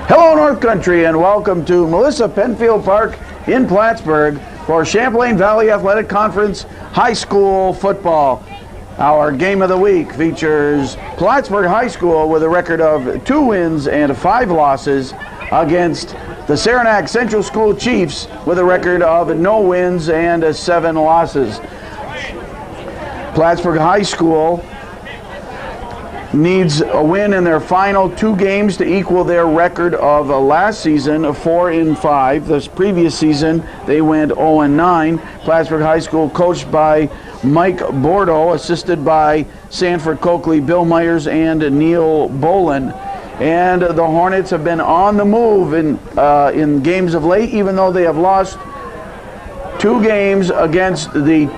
Hello North Country and welcome to Melissa Penfield Park in Plattsburgh for Champlain Valley Athletic Conference High School Football. Our game of the week features Plattsburgh High School with a record of 2 wins and 5 losses against the Saranac Central School Chiefs with a record of no wins and 7 losses. Plattsburgh High School needs a win in their final 2 games to equal their record of last season, 4-5. This previous season, they went 0-9. Plattsburgh High School, coached by Mike Bordeaux, assisted by Sanford Coakley, Bill Myers, and Neil Bolin. And the Hornets have been on the move in games of late, even though they have lost 2 games against the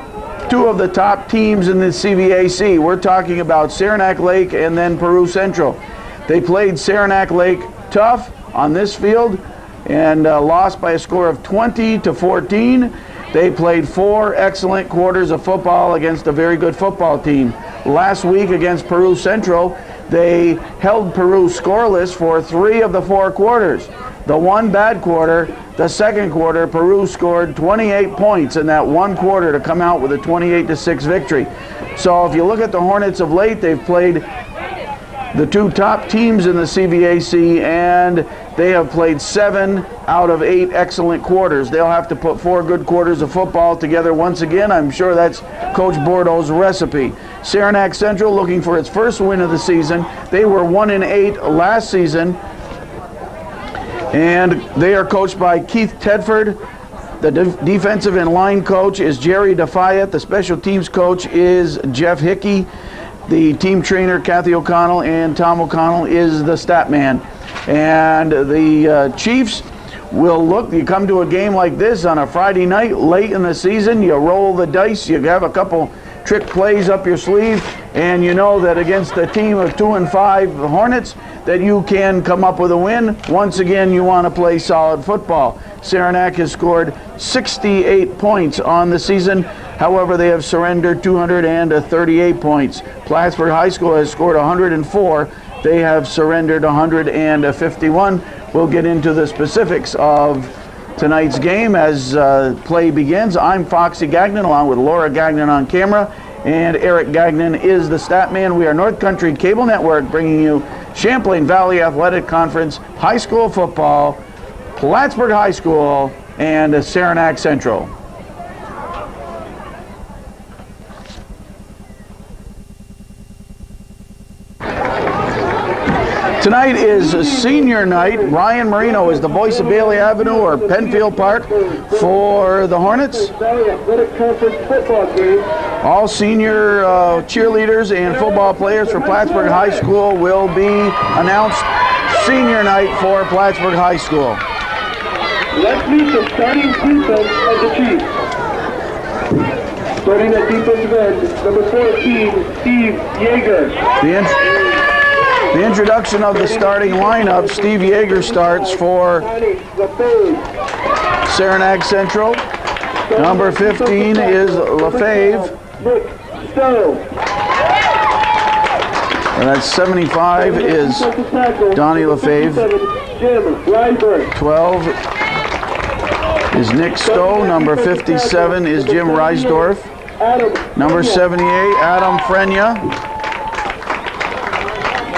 2 of the top teams in the CVAC. We're talking about Saranac Lake and then Peru Central. They played Saranac Lake tough on this field and lost by a score of 20-14. They played 4 excellent quarters of football against a very good football team. Last week against Peru Central, they held Peru scoreless for 3 of the 4 quarters. The one bad quarter, the second quarter, Peru scored 28 points in that one quarter to come out with a 28-6 victory. So if you look at the Hornets of late, they've played the 2 top teams in the CVAC, and they have played 7 out of 8 excellent quarters. They'll have to put 4 good quarters of football together once again. I'm sure that's Coach Bordeaux's recipe. Saranac Central looking for its first win of the season. They were 1-8 last season, and they are coached by Keith Tedford. The defensive and line coach is Jerry Defayette. The special teams coach is Jeff Hickey. The team trainer, Kathy O'Connell, and Tom O'Connell is the stat man. And the Chiefs will look, you come to a game like this on a Friday night late in the season, you roll the dice, you have a couple trick plays up your sleeve, and you know that against a team of 2-5 Hornets that you can come up with a win. Once again, you want to play solid football. Saranac has scored 68 points on the season. However, they have surrendered 238 points. Plattsburgh High School has scored 104. They have surrendered 151. We'll get into the specifics of tonight's game as play begins. I'm Foxy Gagnon along with Laura Gagnon on camera, and Eric Gagnon is the stat man. We are North Country Cable Network bringing you Champlain Valley Athletic Conference High School Football, Plattsburgh High School, and Saranac Central. Tonight is senior night. Ryan Marino is the voice of Bailey Avenue or Penfield Park for the Hornets. All senior cheerleaders and football players for Plattsburgh High School will be announced senior night for Plattsburgh High School. Let's meet the starting defense of the Chiefs. Starting at defensive end, number 14, Steve Yeager. The introduction of the starting lineup, Steve Yeager starts for Saranac Central. Number 15 is LaFave. And that's 75 is Donnie LaFave. 12 is Nick Stowe. Number 57 is Jim Reisdorf. Number 78, Adam Frenya.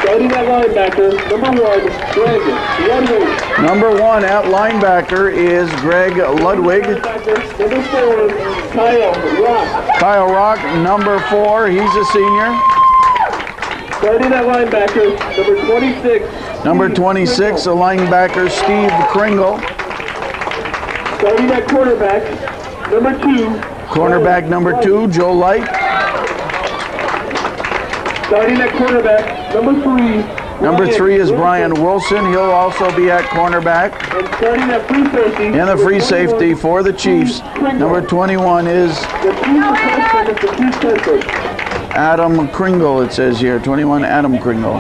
Starting at linebacker, number 1, Greg Ludwig. Number 1 at linebacker is Greg Ludwig. Number 4, Kyle Rock. Kyle Rock, number 4, he's a senior. Starting at linebacker, number 26. Number 26, a linebacker, Steve Kringle. Starting at quarterback, number 2. Cornerback number 2, Joe Light. Starting at quarterback, number 3. Number 3 is Brian Wilson. He'll also be at cornerback. And starting at free safety. And the free safety for the Chiefs. Number 21 is Adam Kringle, it says here. 21, Adam Kringle.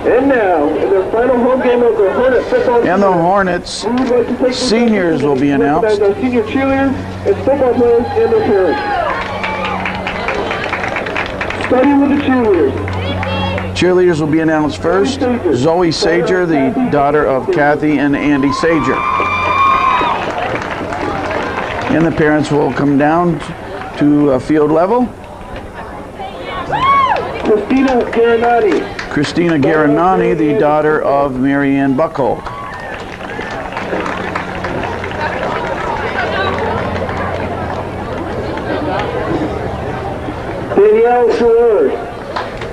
And now, in their final home game of the Hornet football team, and the Hornets seniors will be announced. Senior cheerleaders and football players and their parents. Starting with the cheerleaders. Cheerleaders will be announced first. Zoe Sager, the daughter of Kathy and Andy Sager. And the parents will come down to field level. Christina Garanani, the daughter of Marianne Buckhold.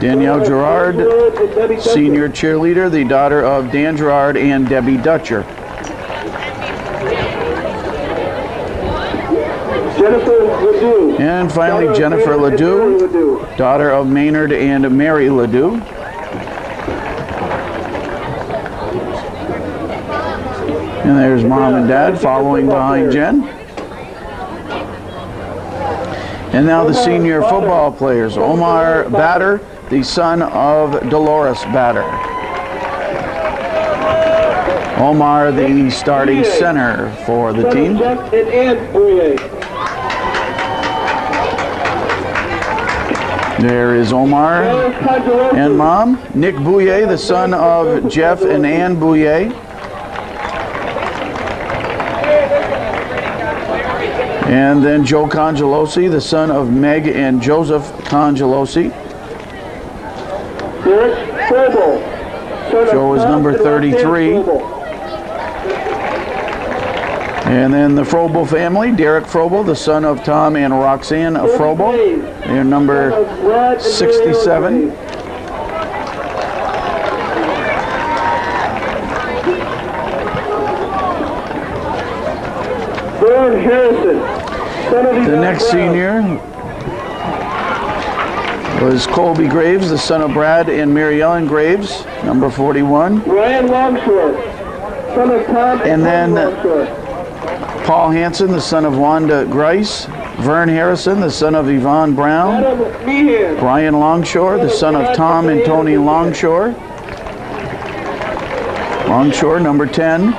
Danielle Gerard, senior cheerleader, the daughter of Dan Gerard and Debbie Dutcher. And finally, Jennifer Ledoux, daughter of Maynard and Mary Ledoux. And there's Mom and Dad following behind Jen. And now the senior football players. Omar Batter, the son of Dolores Batter. Omar, the starting center for the team. There is Omar and Mom. Nick Bouye, the son of Jeff and Ann Bouye. And then Joe Congelosi, the son of Meg and Joseph Congelosi. Joe is number 33. And then the Frobel family, Derek Frobel, the son of Tom and Roxanne Frobel. They're number 67. The next senior was Colby Graves, the son of Brad and Mary Ellen Graves, number 41. Ryan Longshore, son of Tom and then Paul Hansen, the son of Wanda Grice. Vern Harrison, the son of Yvonne Brown. Brian Longshore, the son of Tom and Tony Longshore. Longshore, number 10.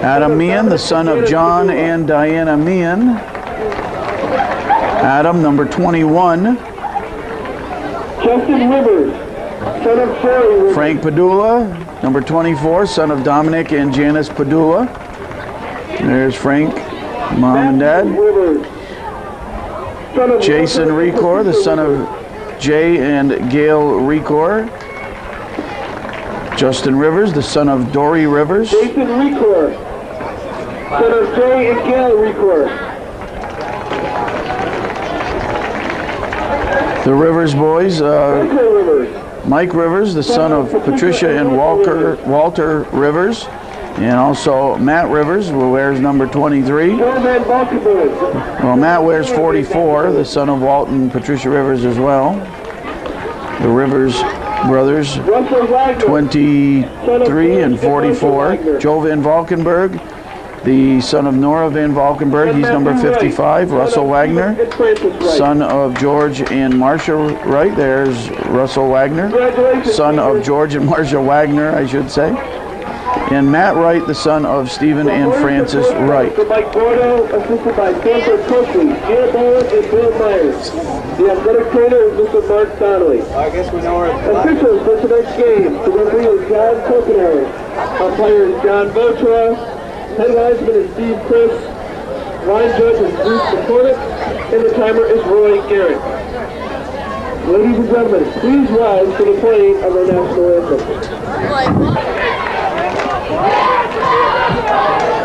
Adam Meehan, the son of John and Diana Meehan. Adam, number 21. Justin Rivers, son of Sherry Rivers. Frank Padula, number 24, son of Dominic and Janice Padula. There's Frank, Mom and Dad. Jason Recor, the son of Jay and Gail Recor. Justin Rivers, the son of Dory Rivers. Jason Recor, son of Jay and Gail Recor. The Rivers boys, Mike Rivers, the son of Patricia and Walter Rivers. And also Matt Rivers, who wears number 23. Well, Matt wears 44, the son of Walt and Patricia Rivers as well. The Rivers brothers, 23 and 44. Joe Van Valkenburg, the son of Nora Van Valkenburg, he's number 55. Russell Wagner, son of George and Marcia Wright. There's Russell Wagner, son of George and Marcia Wagner, I should say. And Matt Wright, the son of Stephen and Francis Wright. Mike Gordo, assisted by Stanford Coakley, Gil Bowen, and Bill Myers. The athletic trainer is Mr. Mark Donnelly. I guess we know where it's Officials for tonight's game. The referee is John Copenhagen. Our player is John Botra. Head linesman is Steve Chris. Line judge is Bruce McCormick. And the timer is Roy Garrett. Ladies and gentlemen, please rise for the playing of our national anthem.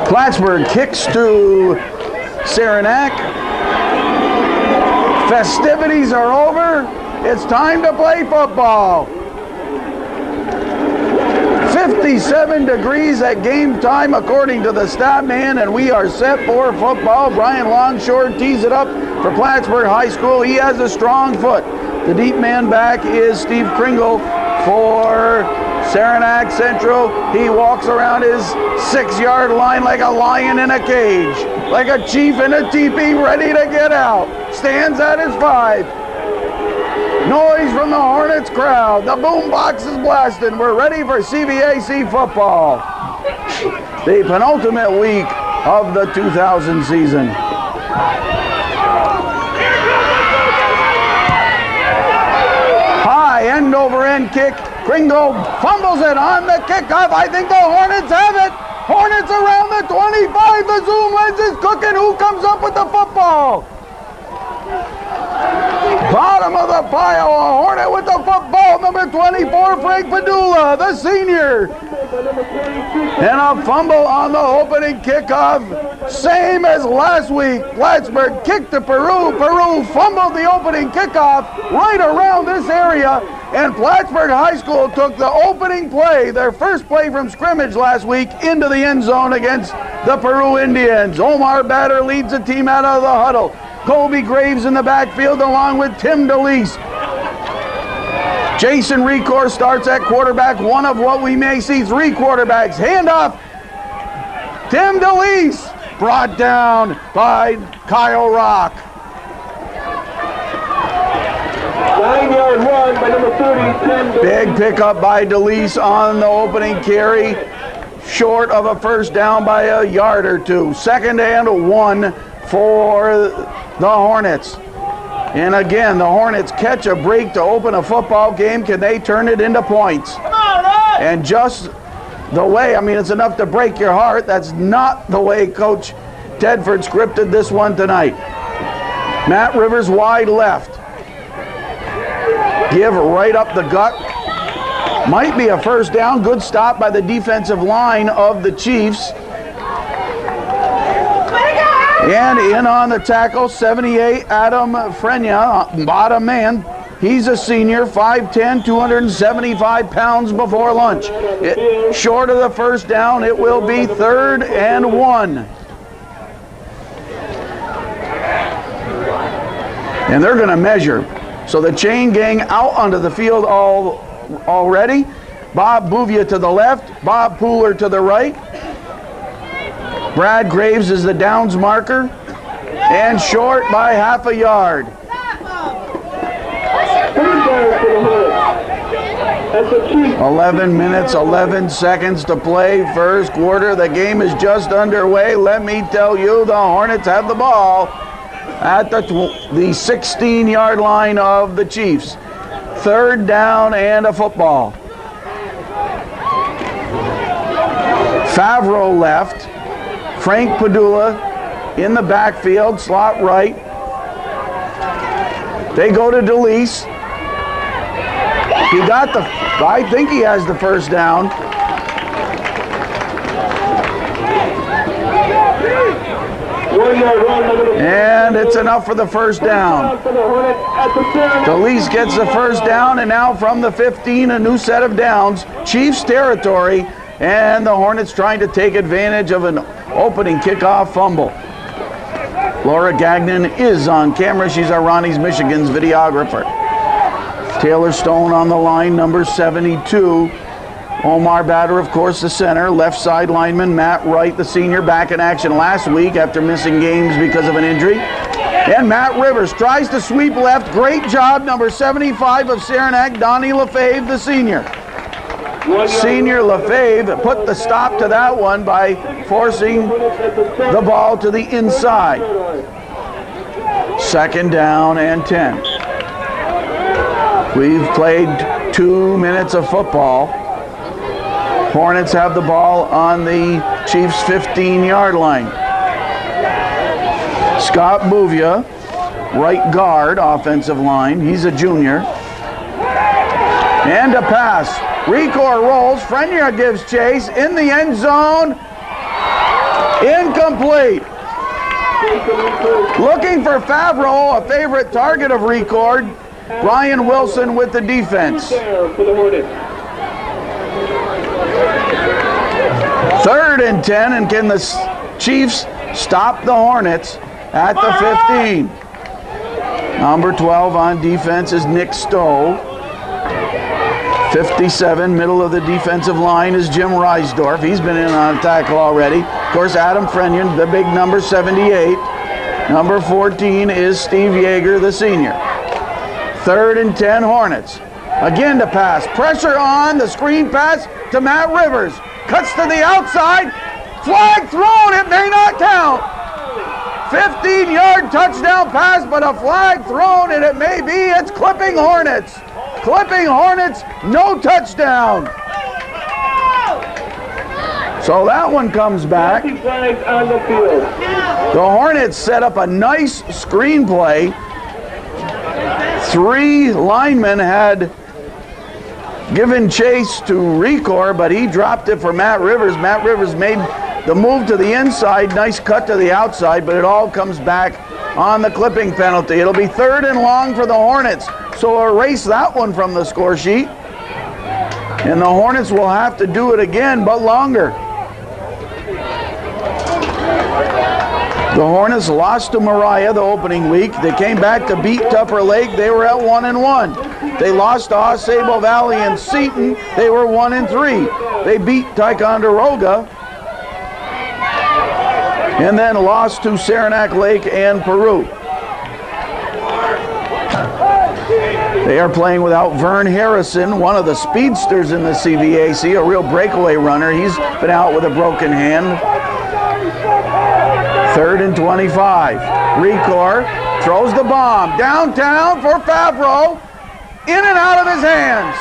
Plattsburgh kicks to Saranac. Festivities are over. It's time to play football. 57 degrees at game time according to the stat man, and we are set for football. Brian Longshore tees it up for Plattsburgh High School. He has a strong foot. The deep man back is Steve Kringle for Saranac Central. He walks around his 6-yard line like a lion in a cage, like a chief in a teepee ready to get out. Stands at his 5. Noise from the Hornets crowd. The boom box is blasting. We're ready for CVAC football. The penultimate week of the 2000 season. kick. Kringle fumbles it on the kickoff. I think the Hornets have it. Hornets around the 25. The zoom lens is cooking. Who comes up with the football? Bottom of the pile, a Hornet with the football, number 24, Frank Padula, the senior. And a fumble on the opening kickoff, same as last week. Plattsburgh kicked to Peru. Peru fumbled the opening kickoff right around this area, and Plattsburgh High School took the opening play, their first play from scrimmage last week, into the end zone against the Peru Indians. Omar Batter leads the team out of the huddle. Colby Graves in the backfield along with Tim DeLeese. Jason Recor starts at quarterback, one of what we may see three quarterbacks. Handoff, Tim DeLeese, brought down by Kyle Rock. 9-yard run by number 30, Tim DeLeese. Big pickup by DeLeese on the opening carry, short of a first down by a yard or two. 2nd and 1 for the Hornets. And again, the Hornets catch a break to open a football game. Can they turn it into points? And just the way, I mean, it's enough to break your heart. That's not the way Coach Tedford scripted this one tonight. Matt Rivers wide left. Give right up the gut. Might be a first down. Good stop by the defensive line of the Chiefs. And in on the tackle, 78, Adam Frenya, bottom man. He's a senior, 5'10", 275 pounds before lunch. Short of the first down, it will be 3rd and 1. And they're going to measure. So the chain gang out onto the field already. Bob Bouvia to the left, Bob Pooler to the right. Brad Graves is the downs marker, and short by half a yard. 11 minutes, 11 seconds to play, first quarter. The game is just underway. Let me tell you, the Hornets have the ball at the 16-yard line of the Chiefs. 3rd down and a football. Favreau left. Frank Padula in the backfield, slot right. They go to DeLeese. He got the, I think he has the first down. And it's enough for the first down. DeLeese gets the first down, and now from the 15, a new set of downs. Chiefs territory, and the Hornets trying to take advantage of an opening kickoff fumble. Laura Gagnon is on camera. She's our Ronnie's Michigan's videographer. Taylor Stone on the line, number 72. Omar Batter, of course, the center. Left side lineman Matt Wright, the senior, back in action last week after missing games because of an injury. And Matt Rivers tries to sweep left. Great job, number 75 of Saranac, Donnie LaFave, the senior. Senior LaFave put the stop to that one by forcing the ball to the inside. 2nd down and 10. We've played 2 minutes of football. Hornets have the ball on the Chiefs' 15-yard line. Scott Bouvia, right guard, offensive line. He's a junior. And a pass. Recor rolls. Frenier gives chase in the end zone. Incomplete. Looking for Favreau, a favorite target of Recor. Brian Wilson with the defense. 3rd and 10, and can the Chiefs stop the Hornets at the 15? Number 12 on defense is Nick Stowe. 57, middle of the defensive line, is Jim Reisdorf. He's been in on a tackle already. Of course, Adam Frenion, the big number 78. Number 14 is Steve Yeager, the senior. 3rd and 10, Hornets. Again to pass. Pressure on the screen pass to Matt Rivers. Cuts to the outside. Flag thrown. It may not count. 15-yard touchdown pass, but a flag thrown, and it may be. It's clipping Hornets. Clipping Hornets, no touchdown. So that one comes back. Flags on the field. The Hornets set up a nice screenplay. 3 linemen had given chase to Recor, but he dropped it for Matt Rivers. Matt Rivers made the move to the inside, nice cut to the outside, but it all comes back on the clipping penalty. It'll be 3rd and long for the Hornets, so erase that one from the score sheet. And the Hornets will have to do it again, but longer. The Hornets lost to Mariah the opening week. They came back to beat Tupper Lake. They were at 1-1. They lost to Osable Valley and Seton. They were 1-3. They beat Ticonderoga and then lost to Saranac Lake and Peru. They are playing without Vern Harrison, one of the speedsters in the CVAC, a real breakaway runner. He's been out with a broken hand. 3rd and 25. Recor throws the bomb downtown for Favreau. In and out of his hands.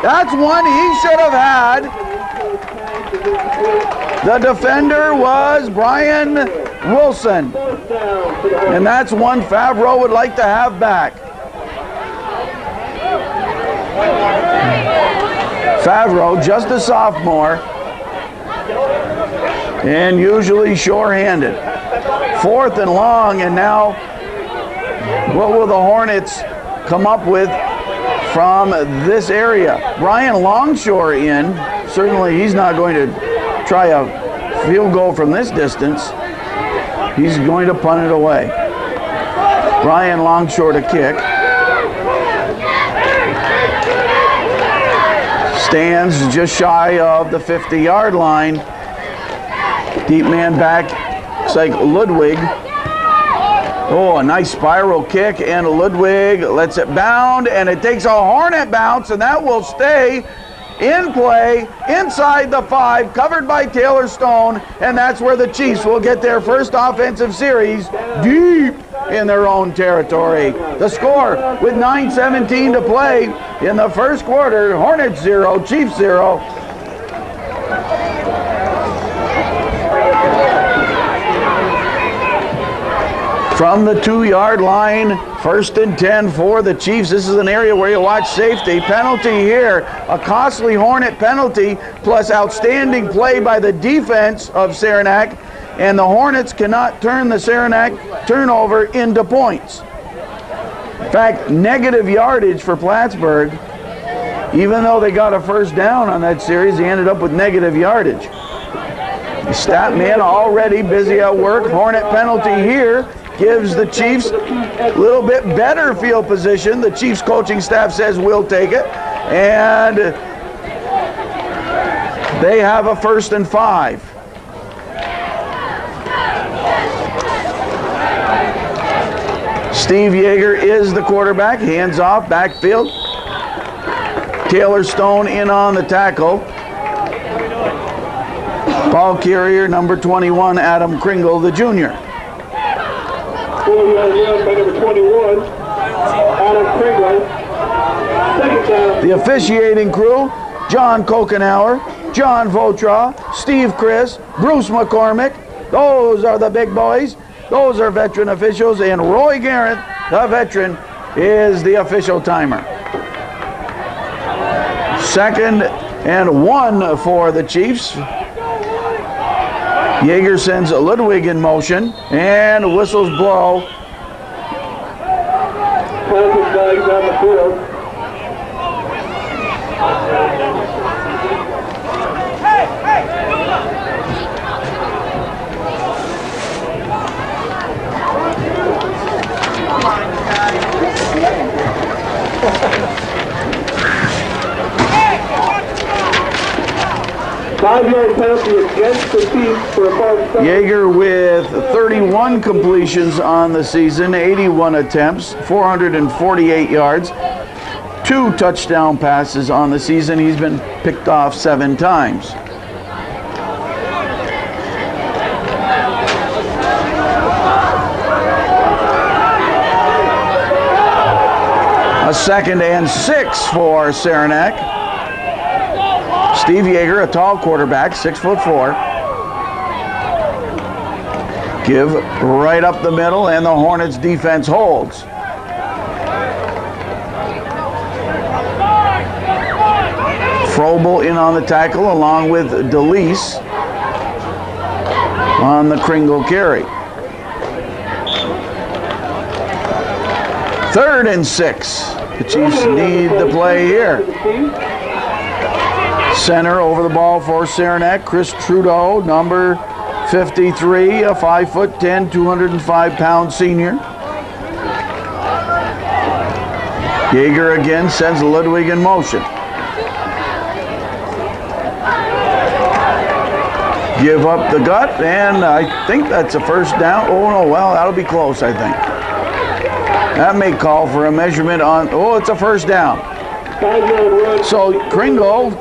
That's one he should have had. The defender was Brian Wilson. And that's one Favreau would like to have back. Favreau, just a sophomore, and usually sure-handed. 4th and long, and now what will the Hornets come up with from this area? Brian Longshore in. Certainly he's not going to try a field goal from this distance. He's going to punt it away. Brian Longshore to kick. Stands just shy of the 50-yard line. Deep man back, it's like Ludwig. Oh, a nice spiral kick, and Ludwig lets it bound, and it takes a Hornet bounce, and that will stay in play inside the 5, covered by Taylor Stone, and that's where the Chiefs will get their first offensive series deep in their own territory. The score with 9:17 to play in the first quarter, Hornets 0, Chiefs 0. From the 2-yard line, 1st and 10 for the Chiefs. This is an area where you watch safety. Penalty here, a costly Hornet penalty, plus outstanding play by the defense of Saranac, and the Hornets cannot turn the Saranac turnover into points. In fact, negative yardage for Plattsburgh. Even though they got a first down on that series, they ended up with negative yardage. The stat man already busy at work. Hornet penalty here gives the Chiefs a little bit better field position. The Chiefs coaching staff says we'll take it. And they have a 1st and 5. Steve Yeager is the quarterback. Hands off, backfield. Taylor Stone in on the tackle. Ball carrier, number 21, Adam Kringle, the junior. 4-yard run by number 21, Adam Kringle. 2nd down. The officiating crew, John Kokenauer, John Votra, Steve Chris, Bruce McCormick. Those are the big boys. Those are veteran officials, and Roy Garrett, the veteran, is the official timer. 2nd and 1 for the Chiefs. Yeager sends Ludwig in motion, and whistles blow. Penalty flags on the field. Five-yard penalty against the Chiefs for a false start. Yeager with 31 completions on the season, 81 attempts, 448 yards, 2 touchdown passes on the season. He's been picked off 7 times. A 2nd and 6 for Saranac. Steve Yeager, a tall quarterback, 6'4". Give right up the middle, and the Hornets defense holds. Frobel in on the tackle along with DeLeese on the Kringle carry. 3rd and 6. The Chiefs need the play here. Center over the ball for Saranac. Chris Trudeau, number 53, a 5'10", 205-pound senior. Yeager again sends Ludwig in motion. Give up the gut, and I think that's a first down. Oh, no, well, that'll be close, I think. That may call for a measurement on, oh, it's a first down. So Kringle,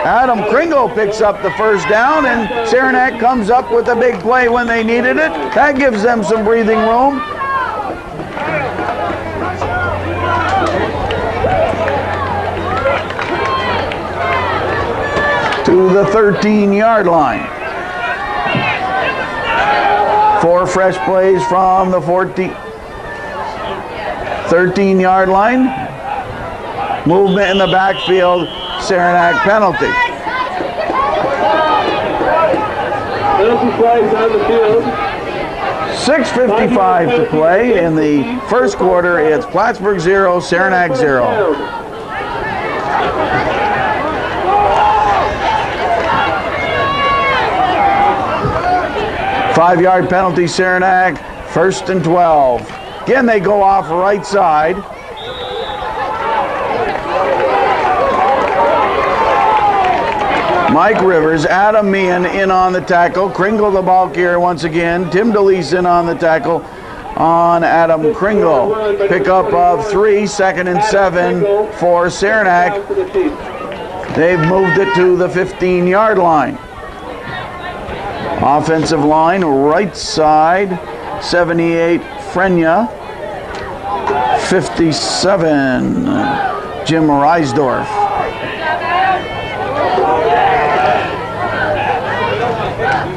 Adam Kringle picks up the first down, and Saranac comes up with a big play when they needed it. That gives them some breathing room. To the 13-yard line. 4 fresh plays from the 13-yard line. Movement in the backfield, Saranac penalty. Penalty flags on the field. 6:55 to play in the first quarter. It's Plattsburgh 0, Saranac 0. Five-yard penalty, Saranac, 1st and 12. Again, they go off right side. Mike Rivers, Adam Meehan in on the tackle. Kringle the ball carrier once again. Tim DeLeese in on the tackle on Adam Kringle. Pickup of 3, 2nd and 7 for Saranac. They've moved it to the 15-yard line. Offensive line, right side, 78, Frenya. 57, Jim Reisdorf.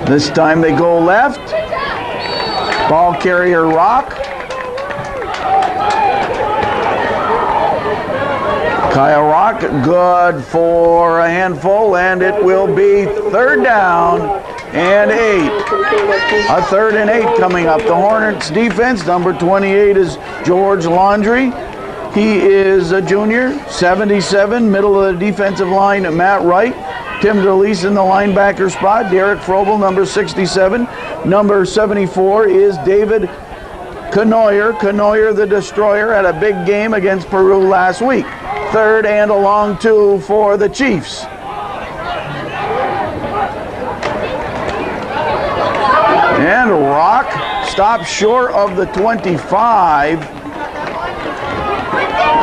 This time they go left. Ball carrier Rock. Kyle Rock, good for a handful, and it will be 3rd down and 8. A 3rd and 8 coming up. The Hornets defense, number 28 is George Laundrie. He is a junior, 77, middle of the defensive line, Matt Wright. Tim DeLeese in the linebacker spot. Derek Frobel, number 67. Number 74 is David Canoyer. Canoyer, the destroyer, had a big game against Peru last week. 3rd and a long 2 for the Chiefs. And Rock stops short of the 25.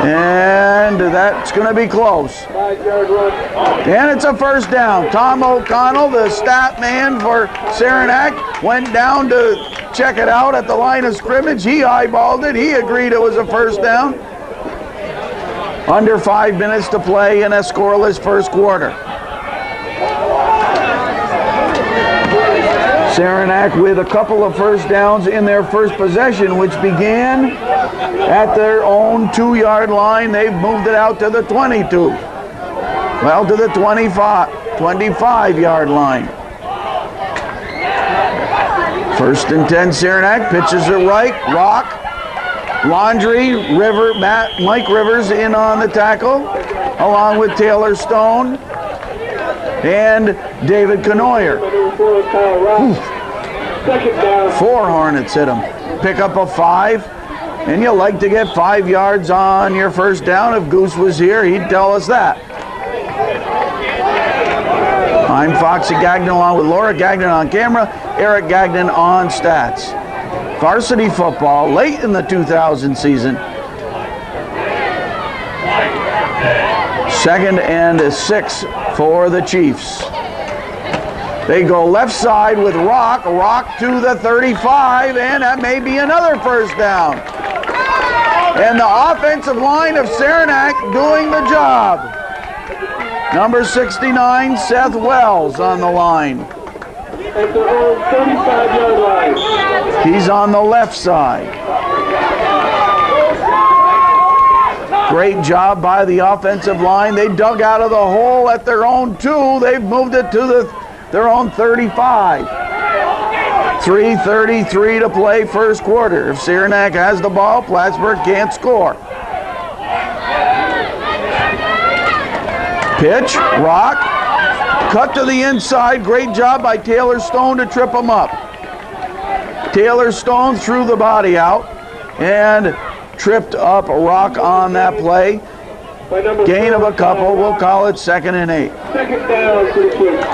And that's going to be close. 5-yard run. And it's a first down. Tom O'Connell, the stat man for Saranac, went down to check it out at the line of scrimmage. He eyeballed it. He agreed it was a first down. Under 5 minutes to play in a scoreless first quarter. Saranac with a couple of first downs in their first possession, which began at their own 2-yard line. They've moved it out to the 22. Well, to the 25-yard line. 1st and 10, Saranac pitches it right. Rock, Laundrie, Mike Rivers in on the tackle, along with Taylor Stone and David Canoyer. 4 Hornets hit him. Pick up a 5, and you like to get 5 yards on your first down. If Goose was here, he'd tell us that. I'm Foxy Gagnon along with Laura Gagnon on camera, Eric Gagnon on stats. Varsity football late in the 2000 season. 2nd and 6 for the Chiefs. They go left side with Rock to the 35, and that may be another first down. And the offensive line of Saranac doing the job. Number 69, Seth Wells on the line. At their own 35-yard line. He's on the left side. Great job by the offensive line. They dug out of the hole at their own 2. They've moved it to their own 35. 3:33 to play first quarter. If Saranac has the ball, Plattsburgh can't score. Pitch, rock, cut to the inside. Great job by Taylor Stone to trip him up. Taylor Stone threw the body out and tripped up Rock on that play. Gain of a couple. We'll call it 2nd and 8. Second down for the Chiefs.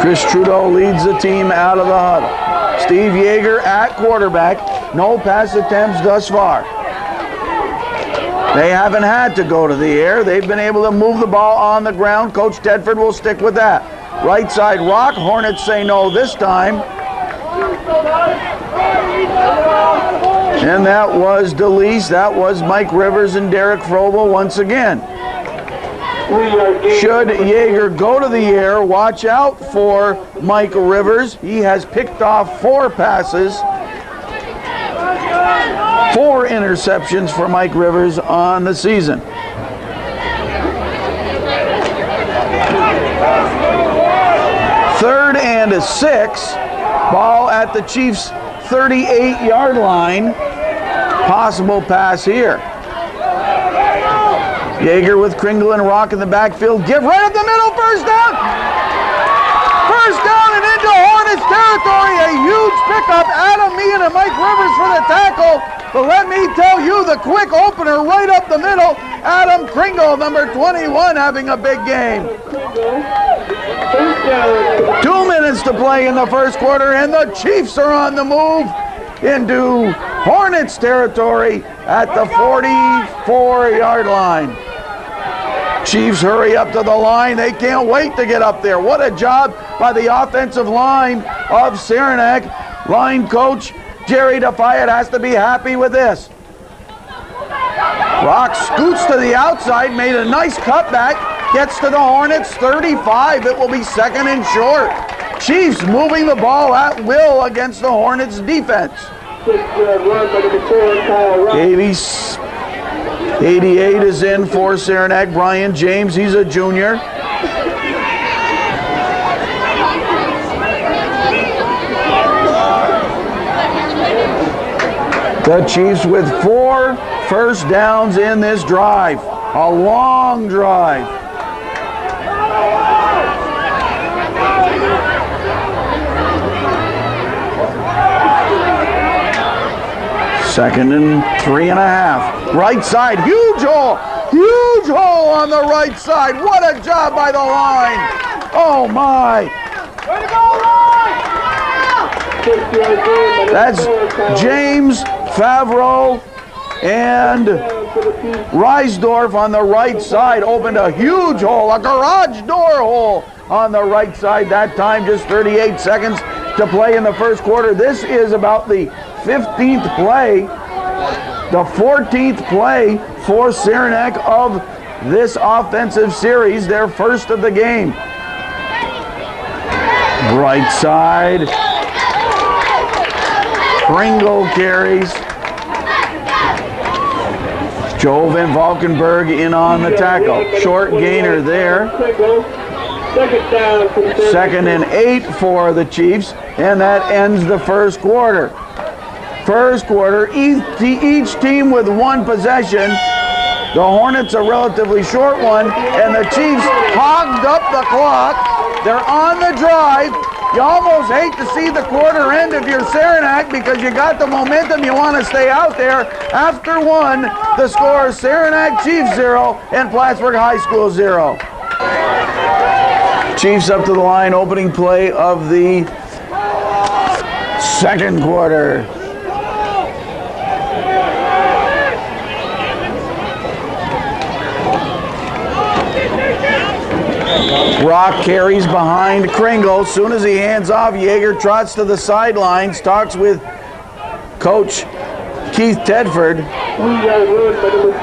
Chris Trudeau leads the team out of the huddle. Steve Yeager at quarterback. No pass attempts thus far. They haven't had to go to the air. They've been able to move the ball on the ground. Coach Tedford will stick with that. Right side rock. Hornets say no this time. And that was DeLeese. That was Mike Rivers and Derek Frobel once again. Should Yeager go to the air, watch out for Mike Rivers. He has picked off 4 passes. 4 interceptions for Mike Rivers on the season. Third and 6. Ball at the Chiefs' 38-yard line. Possible pass here. Yeager with Kringle and Rock in the backfield. Give right up the middle. First down. First down and into Hornets territory. A huge pickup. Adam Meehan and Mike Rivers for the tackle. But let me tell you, the quick opener right up the middle. Adam Kringle, number 21, having a big game. 2 minutes to play in the first quarter, and the Chiefs are on the move into Hornets territory at the 44-yard line. Chiefs hurry up to the line. They can't wait to get up there. What a job by the offensive line of Saranac. Line coach Jerry DeFayette has to be happy with this. Rock scoots to the outside, made a nice cutback, gets to the Hornets 35. It will be 2nd and short. Chiefs moving the ball at will against the Hornets defense. 88 is in for Saranac. Brian James, he's a junior. The Chiefs with 4 first downs in this drive. A long drive. Second and 3.5. Right side, huge hole. Huge hole on the right side. What a job by the line. Oh my. Way to go, line! That's James, Favreau, and Reisdorf on the right side. Opened a huge hole, a garage door hole on the right side. That time just 38 seconds to play in the first quarter. This is about the 15th play, the 14th play for Saranac of this offensive series, their first of the game. Right side. Kringle carries. Joe Van Valkenburg in on the tackle. Short gainer there. 2nd and 8 for the Chiefs, and that ends the first quarter. First quarter, each team with 1 possession. The Hornets a relatively short one, and the Chiefs hogged up the clock. They're on the drive. You almost hate to see the quarter end if you're Saranac because you got the momentum, you want to stay out there. After 1, the score is Saranac Chiefs 0 and Plattsburgh High School 0. Chiefs up to the line, opening play of the second quarter. Rock carries behind Kringle. As soon as he hands off, Yeager trots to the sidelines, talks with Coach Keith Tedford. 3-yard run by number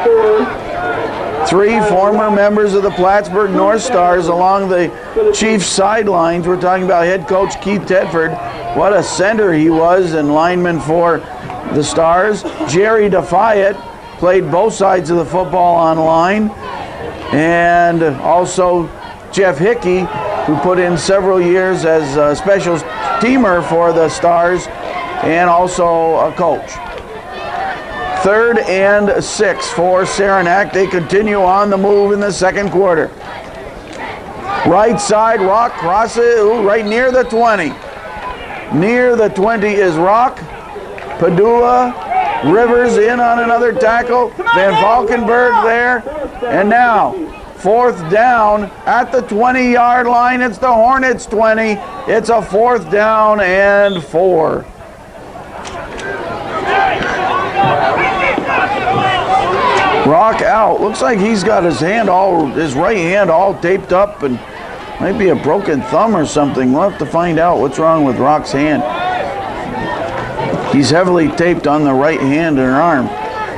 4. 3 former members of the Plattsburgh North Stars along the Chiefs sidelines. We're talking about head coach Keith Tedford. What a center he was and lineman for the Stars. Jerry Defiant played both sides of the football on line. And also Jeff Hickey, who put in several years as a special teamer for the Stars and also a coach. 3rd and 6 for Saranac. They continue on the move in the second quarter. Right side, Rock crosses right near the 20. Near the 20 is Rock. Padula, Rivers in on another tackle. Van Valkenburg there. And now, 4th down at the 20-yard line. It's the Hornets 20. It's a 4th down and 4. Rock out. Looks like he's got his right hand all taped up and might be a broken thumb or something. We'll have to find out what's wrong with Rock's hand. He's heavily taped on the right hand and arm.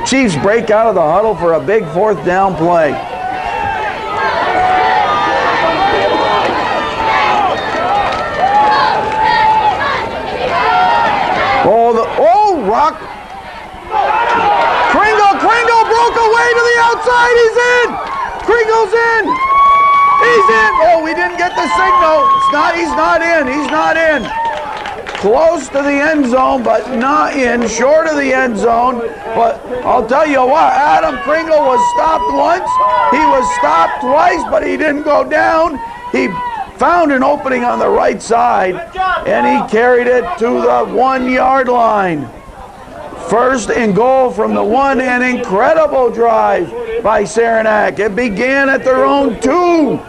Chiefs break out of the huddle for a big 4th down play. Rock. Kringle broke away to the outside. He's in. Kringle's in. He's in. Oh, we didn't get the signal. He's not in. Close to the end zone, but not in. Short of the end zone. But I'll tell you what, Adam Kringle was stopped once. He was stopped twice, but he didn't go down. He found an opening on the right side, and he carried it to the 1-yard line. 1st and goal from the 1, an incredible drive by Saranac. It began at their own 2.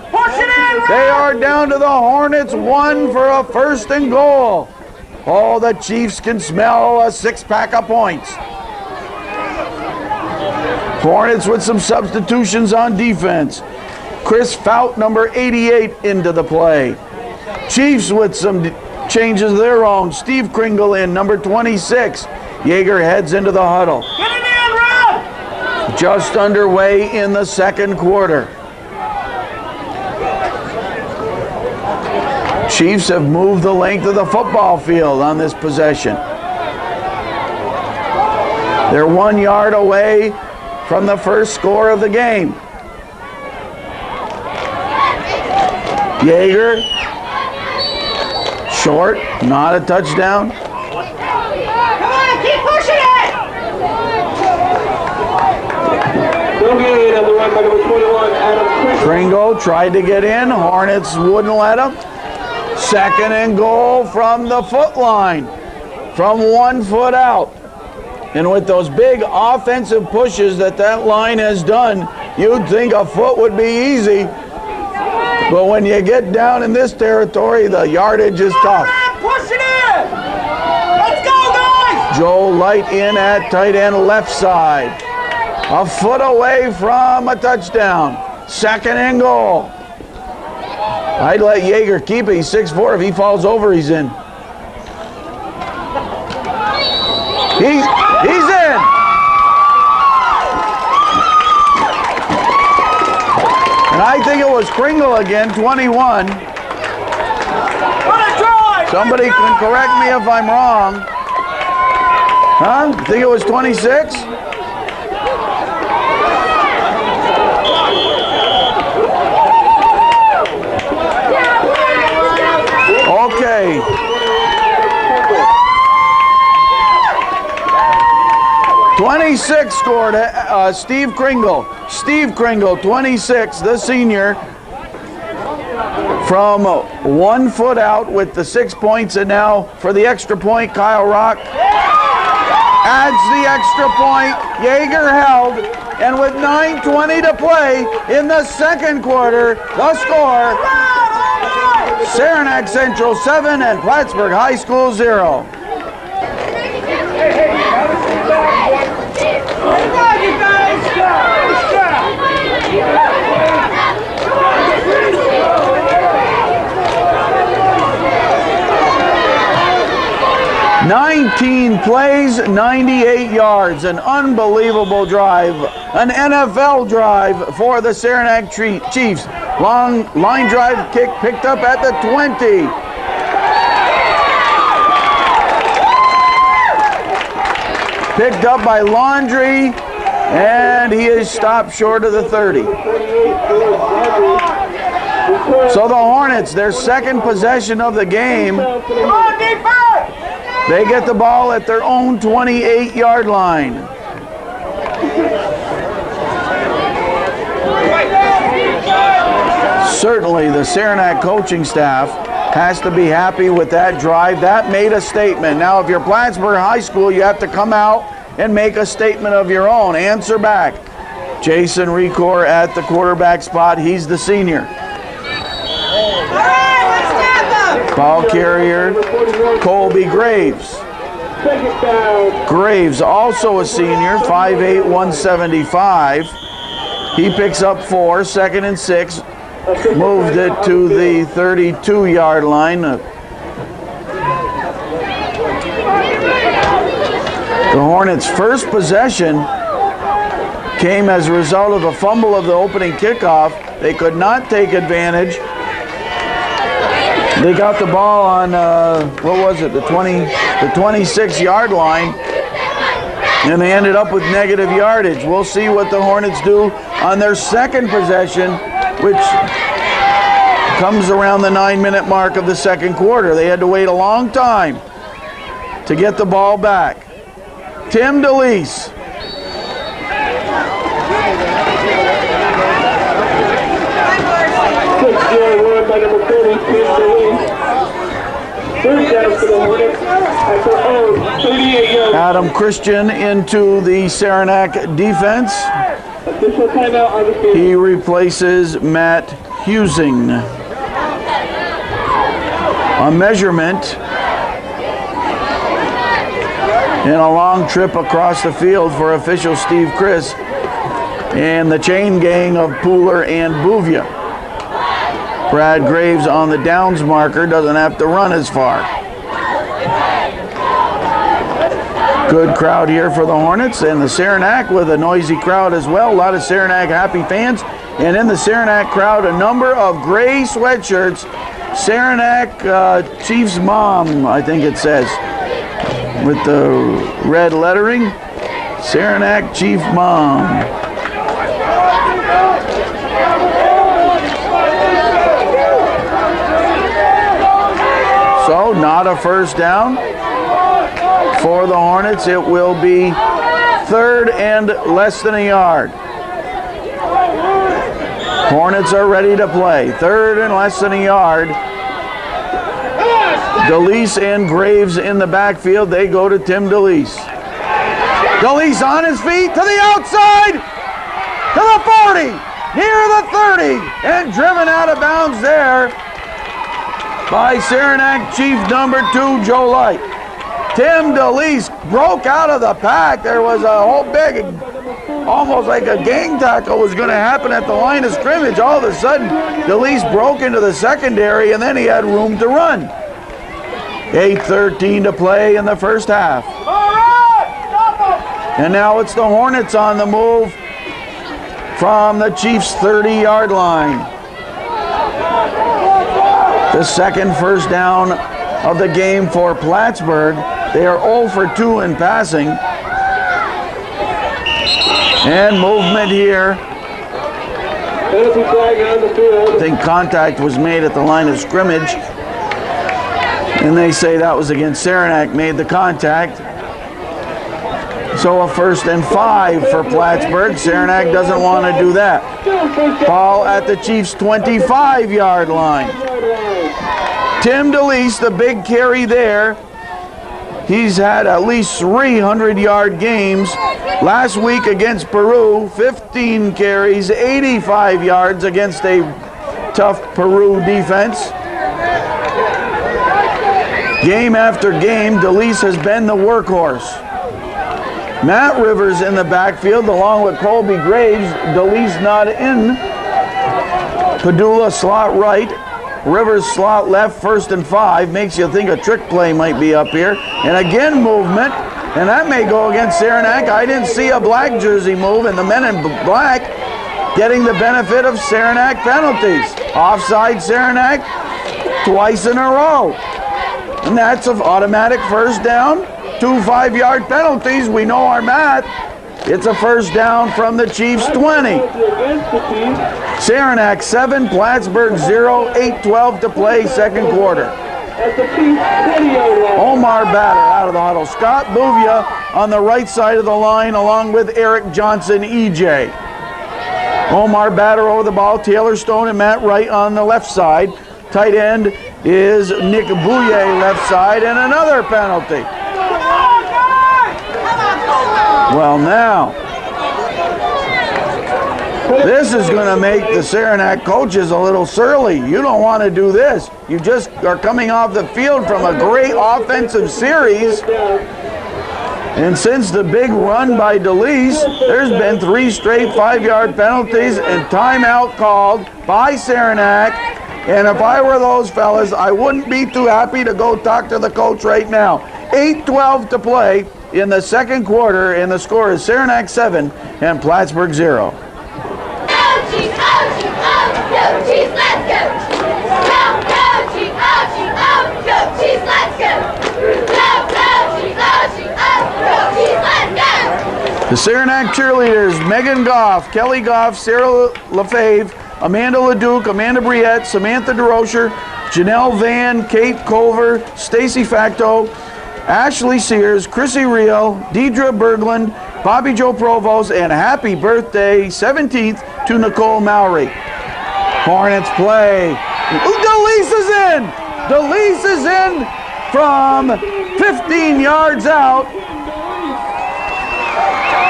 They are down to the Hornets 1 for a 1st and goal. Oh, the Chiefs can smell a 6-pack of points. Hornets with some substitutions on defense. Chris Fout, number 88, into the play. Chiefs with some changes of their own. Steve Kringle in, number 26. Yeager heads into the huddle. Get it in, Rob! Just underway in the second quarter. Chiefs have moved the length of the football field on this possession. They're 1 yard away from the first score of the game. Yeager, short, not a touchdown. Come on, keep pushing it! No gain on the run by number 21, Adam Kringle tried to get in. Hornets wouldn't let him. 2nd and goal from the foot line, from 1 foot out. And with those big offensive pushes that line has done, you'd think a foot would be easy. But when you get down in this territory, the yardage is tough. Push it in! Let's go, guys! Joe Light in at tight end left side. A foot away from a touchdown. 2nd and goal. I'd let Yeager keep it. He's 6'4". If he falls over, he's in. He's in. And I think it was Kringle again, 21. Somebody can correct me if I'm wrong. Huh? Think it was 26? Okay. '26 scored Steve Kringle. Steve Kringle, 26, the senior, from 1 foot out with the 6 points, and now for the extra point, Kyle Rock adds the extra point. Yeager held, and with 9:20 to play in the second quarter, the score: Saranac Central 7 and Plattsburgh High School 0. 13 plays, 98 yards. An unbelievable drive. An NFL drive for the Saranac Chiefs. Long line drive kick picked up at the 20. Picked up by Laundrie, and he is stopped short of the 30. So the Hornets, their second possession of the game, they get the ball at their own 28-yard line. Certainly the Saranac coaching staff has to be happy with that drive. That made a statement. Now, if you're Plattsburgh High School, you have to come out and make a statement of your own. Answer back. Jason Recor at the quarterback spot. He's the senior. Ball carrier, Colby Graves. Graves, also a senior, 5'8", 175. He picks up 4, 2nd and 6. Moved it to the 32-yard line. The Hornets' first possession came as a result of a fumble of the opening kickoff. They could not take advantage. They got the ball on, what was it, the 26-yard line, and they ended up with negative yardage. We'll see what the Hornets do on their second possession, which comes around the 9-minute mark of the second quarter. They had to wait a long time to get the ball back. Tim DeLeese. By number 30, third down for the Hornets at their own 38-yard. Adam Christian into the Saranac defense. Official timeout on the field. He replaces Matt Husing. A measurement and a long trip across the field for official Steve Chris and the chain gang of Pooler and Bouvia. Brad Graves on the downs marker, doesn't have to run as far. Good crowd here for the Hornets, and the Saranac with a noisy crowd as well. A lot of Saranac happy fans, and in the Saranac crowd, a number of gray sweatshirts. Saranac Chief's mom, I think it says, with the red lettering. Saranac Chief mom. So, not a first down for the Hornets. It will be 3rd and less than a yard. Hornets are ready to play. 3rd and less than a yard. DeLeese and Graves in the backfield. They go to Tim DeLeese. DeLeese on his feet to the outside, to the 40, near the 30, and driven out of bounds there by Saranac Chief number 2, Joe Light. Tim DeLeese broke out of the pack. There was a whole big, almost like a gang tackle was going to happen at the line of scrimmage. All of a sudden, DeLeese broke into the secondary, and then he had room to run. 8:13 to play in the first half. And now it's the Hornets on the move from the Chiefs' 30-yard line. The second first down of the game for Plattsburgh. They are 0 for 2 in passing. And movement here. I think contact was made at the line of scrimmage. And they say that was against Saranac, made the contact. So a 1st and 5 for Plattsburgh. Saranac doesn't want to do that. Ball at the Chiefs' 25-yard line. Tim DeLeese, the big carry there. He's had at least 300-yard games. Last week against Peru, 15 carries, 85 yards against a tough Peru defense. Game after game, DeLeese has been the workhorse. Matt Rivers in the backfield along with Colby Graves. DeLeese not in. Padula slot right. Rivers slot left, 1st and 5. Makes you think a trick play might be up here. And again, movement. And that may go against Saranac. I didn't see a black jersey move, and the men in black getting the benefit of Saranac penalties. Offside Saranac twice in a row. And that's an automatic 1st down. 2 5-yard penalties. We know our math. It's a 1st down from the Chiefs' 20. Saranac 7, Plattsburgh 0, 8:12 to play, 2nd quarter. Omar Batter out of the huddle. Scott Buvia on the right side of the line along with Eric Johnson, EJ. Omar Batter over the ball. Taylor Stone and Matt Wright on the left side. Tight end is Nick Bouye left side, and another penalty. Well, now, this is going to make the Saranac coaches a little surly. You don't want to do this. You just are coming off the field from a great offensive series. And since the big run by DeLeese, there's been 3 straight 5-yard penalties and timeout called by Saranac. And if I were those fellas, I wouldn't be too happy to go talk to the coach right now. 8:12 to play in the 2nd quarter, and the score is Saranac 7 and Plattsburgh 0. The Saranac cheerleaders, Megan Goff, Kelly Goff, Sarah LaFave, Amanda LeDuc, Amanda Briette, Samantha DeRocher, Janelle Van, Kate Culver, Stacy Facto, Ashley Sears, Chrissy Reel, Deidre Berglund, Bobby Joe Provost, and happy birthday 17th to Nicole Mowry. Hornets play. DeLeese is in! DeLeese is in from 15 yards out.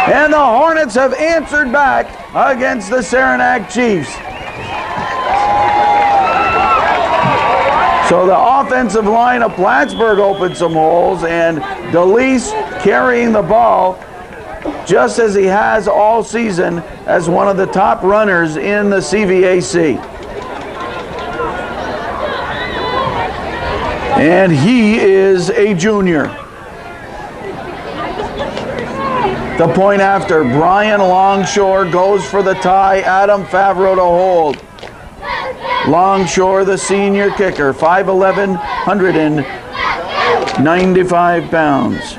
And the Hornets have answered back against the Saranac Chiefs. So the offensive line of Plattsburgh opened some holes, and DeLeese carrying the ball just as he has all season as one of the top runners in the CVAC. And he is a junior. The point after, Brian Longshore goes for the tie, Adam Favreau to hold. Longshore, the senior kicker, 5'11", 195 pounds.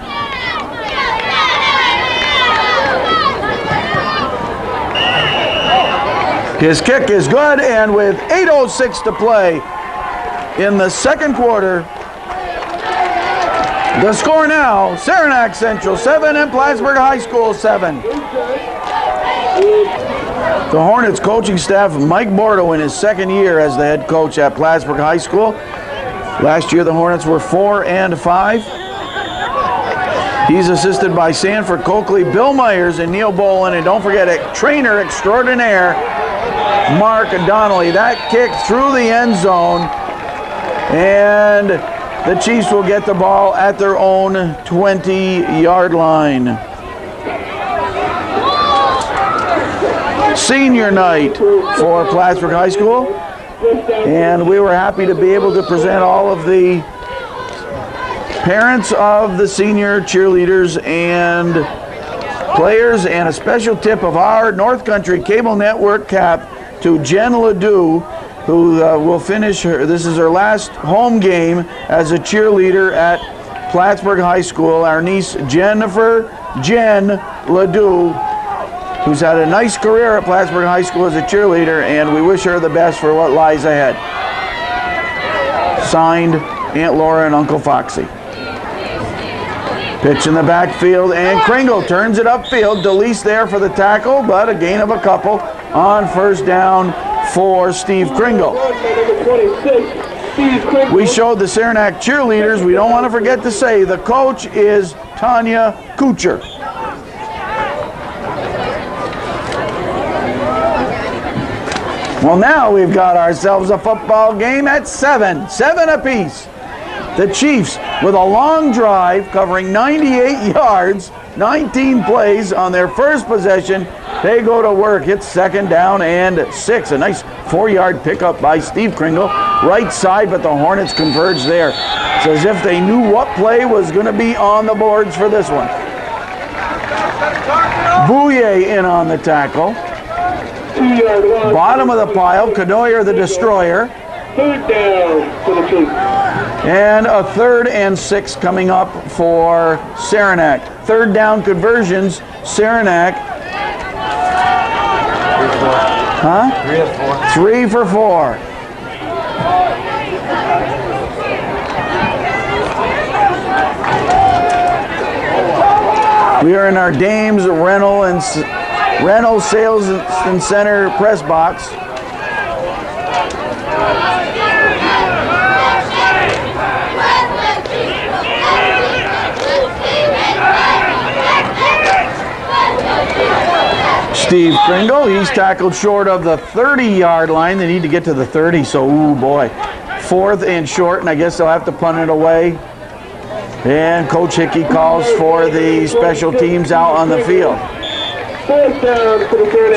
His kick is good, and with 8:06 to play in the 2nd quarter, the score now, Saranac Central 7 and Plattsburgh High School 7. The Hornets coaching staff, Mike Bordeaux in his 2nd year as the head coach at Plattsburgh High School. Last year the Hornets were 4-5. He's assisted by Sanford Coakley, Bill Myers, and Neil Bolin, and don't forget it, trainer extraordinaire, Mark Donnelly. That kick through the end zone, and the Chiefs will get the ball at their own 20-yard line. Senior night for Plattsburgh High School, and we were happy to be able to present all of the parents of the senior cheerleaders and players, and a special tip of our North Country Cable Network cap to Jen Ledoux, who will finish her, this is her last home game as a cheerleader at Plattsburgh High School. Our niece Jen Ledoux, who's had a nice career at Plattsburgh High School as a cheerleader, and we wish her the best for what lies ahead. Signed, Aunt Laura and Uncle Foxy. Pitch in the backfield, and Kringle turns it upfield. DeLeese there for the tackle, but a gain of a couple on 1st down for Steve Kringle. We showed the Saranac cheerleaders. We don't want to forget to say the coach is Tanya Kucher. Well, now we've got ourselves a football game at 7 apiece. The Chiefs with a long drive covering 98 yards, 19 plays on their first possession. They go to work. It's 2nd down and 6. A nice 4-yard pickup by Steve Kringle. right side, but the Hornets converge there. It's as if they knew what play was going to be on the boards for this one. Bouye in on the tackle. Bottom of the pile, Canoyer the destroyer. Third down for the Chiefs. And a 3rd and 6 coming up for Saranac. 3rd down conversions, Saranac. 3 for 4. We are in our Dames Rental Sales and Center press box. Steve Kringle, he's tackled short of the 30-yard line. They need to get to the 30, so ooh boy. 4th and short, and I guess they'll have to punt it away. And Coach Hickey calls for the special teams out on the field.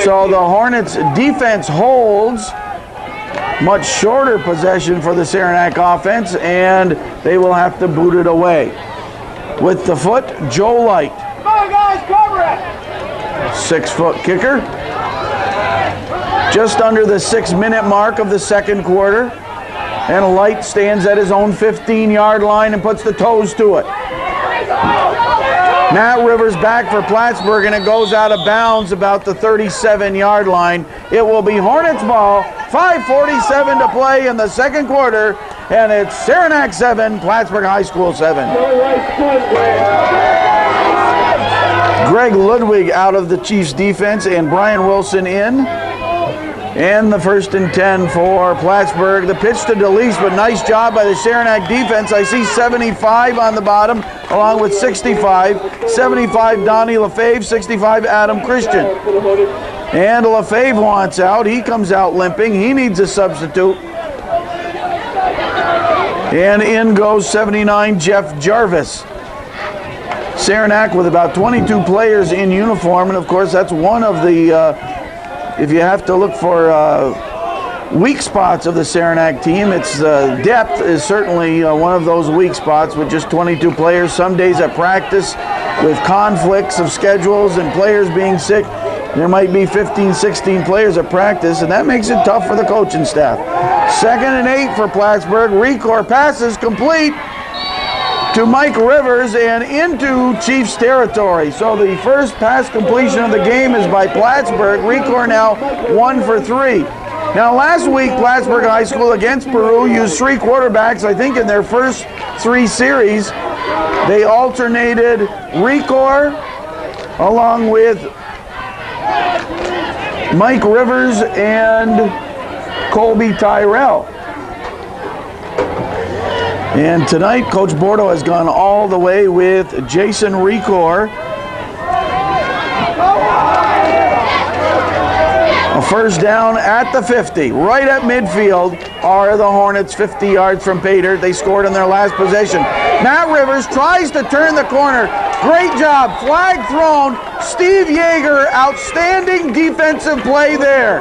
So the Hornets defense holds. Much shorter possession for the Saranac offense, and they will have to boot it away. With the foot, Joe Light. Come on, guys, cover it! 6-foot kicker. Just under the 6-minute mark of the second quarter. And Light stands at his own 15-yard line and puts the toes to it. Matt Rivers back for Plattsburgh, and it goes out of bounds about the 37-yard line. It will be Hornets ball. 5:47 to play in the second quarter, and it's Saranac 7, Plattsburgh High School 7. Greg Ludwig out of the Chiefs defense and Brian Wilson in. And the 1st and 10 for Plattsburgh. The pitch to DeLeese, but nice job by the Saranac defense. I see 75 on the bottom along with 65. 75 Donnie LaFave, 65 Adam Christian. And LaFave wants out. He comes out limping. He needs a substitute. And in goes 79 Jeff Jarvis. Saranac with about 22 players in uniform, and of course that's one of the, if you have to look for weak spots of the Saranac team, it's depth is certainly one of those weak spots with just 22 players. Some days at practice with conflicts of schedules and players being sick, there might be 15, 16 players at practice, and that makes it tough for the coaching staff. 2nd and 8 for Plattsburgh. Recor passes complete to Mike Rivers and into Chiefs territory. So the first pass completion of the game is by Plattsburgh. Recor now 1 for 3. Now last week, Plattsburgh High School against Peru used 3 quarterbacks, I think in their first 3 series. They alternated Recor along with Mike Rivers and Colby Tyrell. And tonight, Coach Bordeaux has gone all the way with Jason Recor. A first down at the 50. Right at midfield are the Hornets, 50 yards from Pater. They scored in their last possession. Matt Rivers tries to turn the corner. Great job. Flag thrown. Steve Yeager, outstanding defensive play there.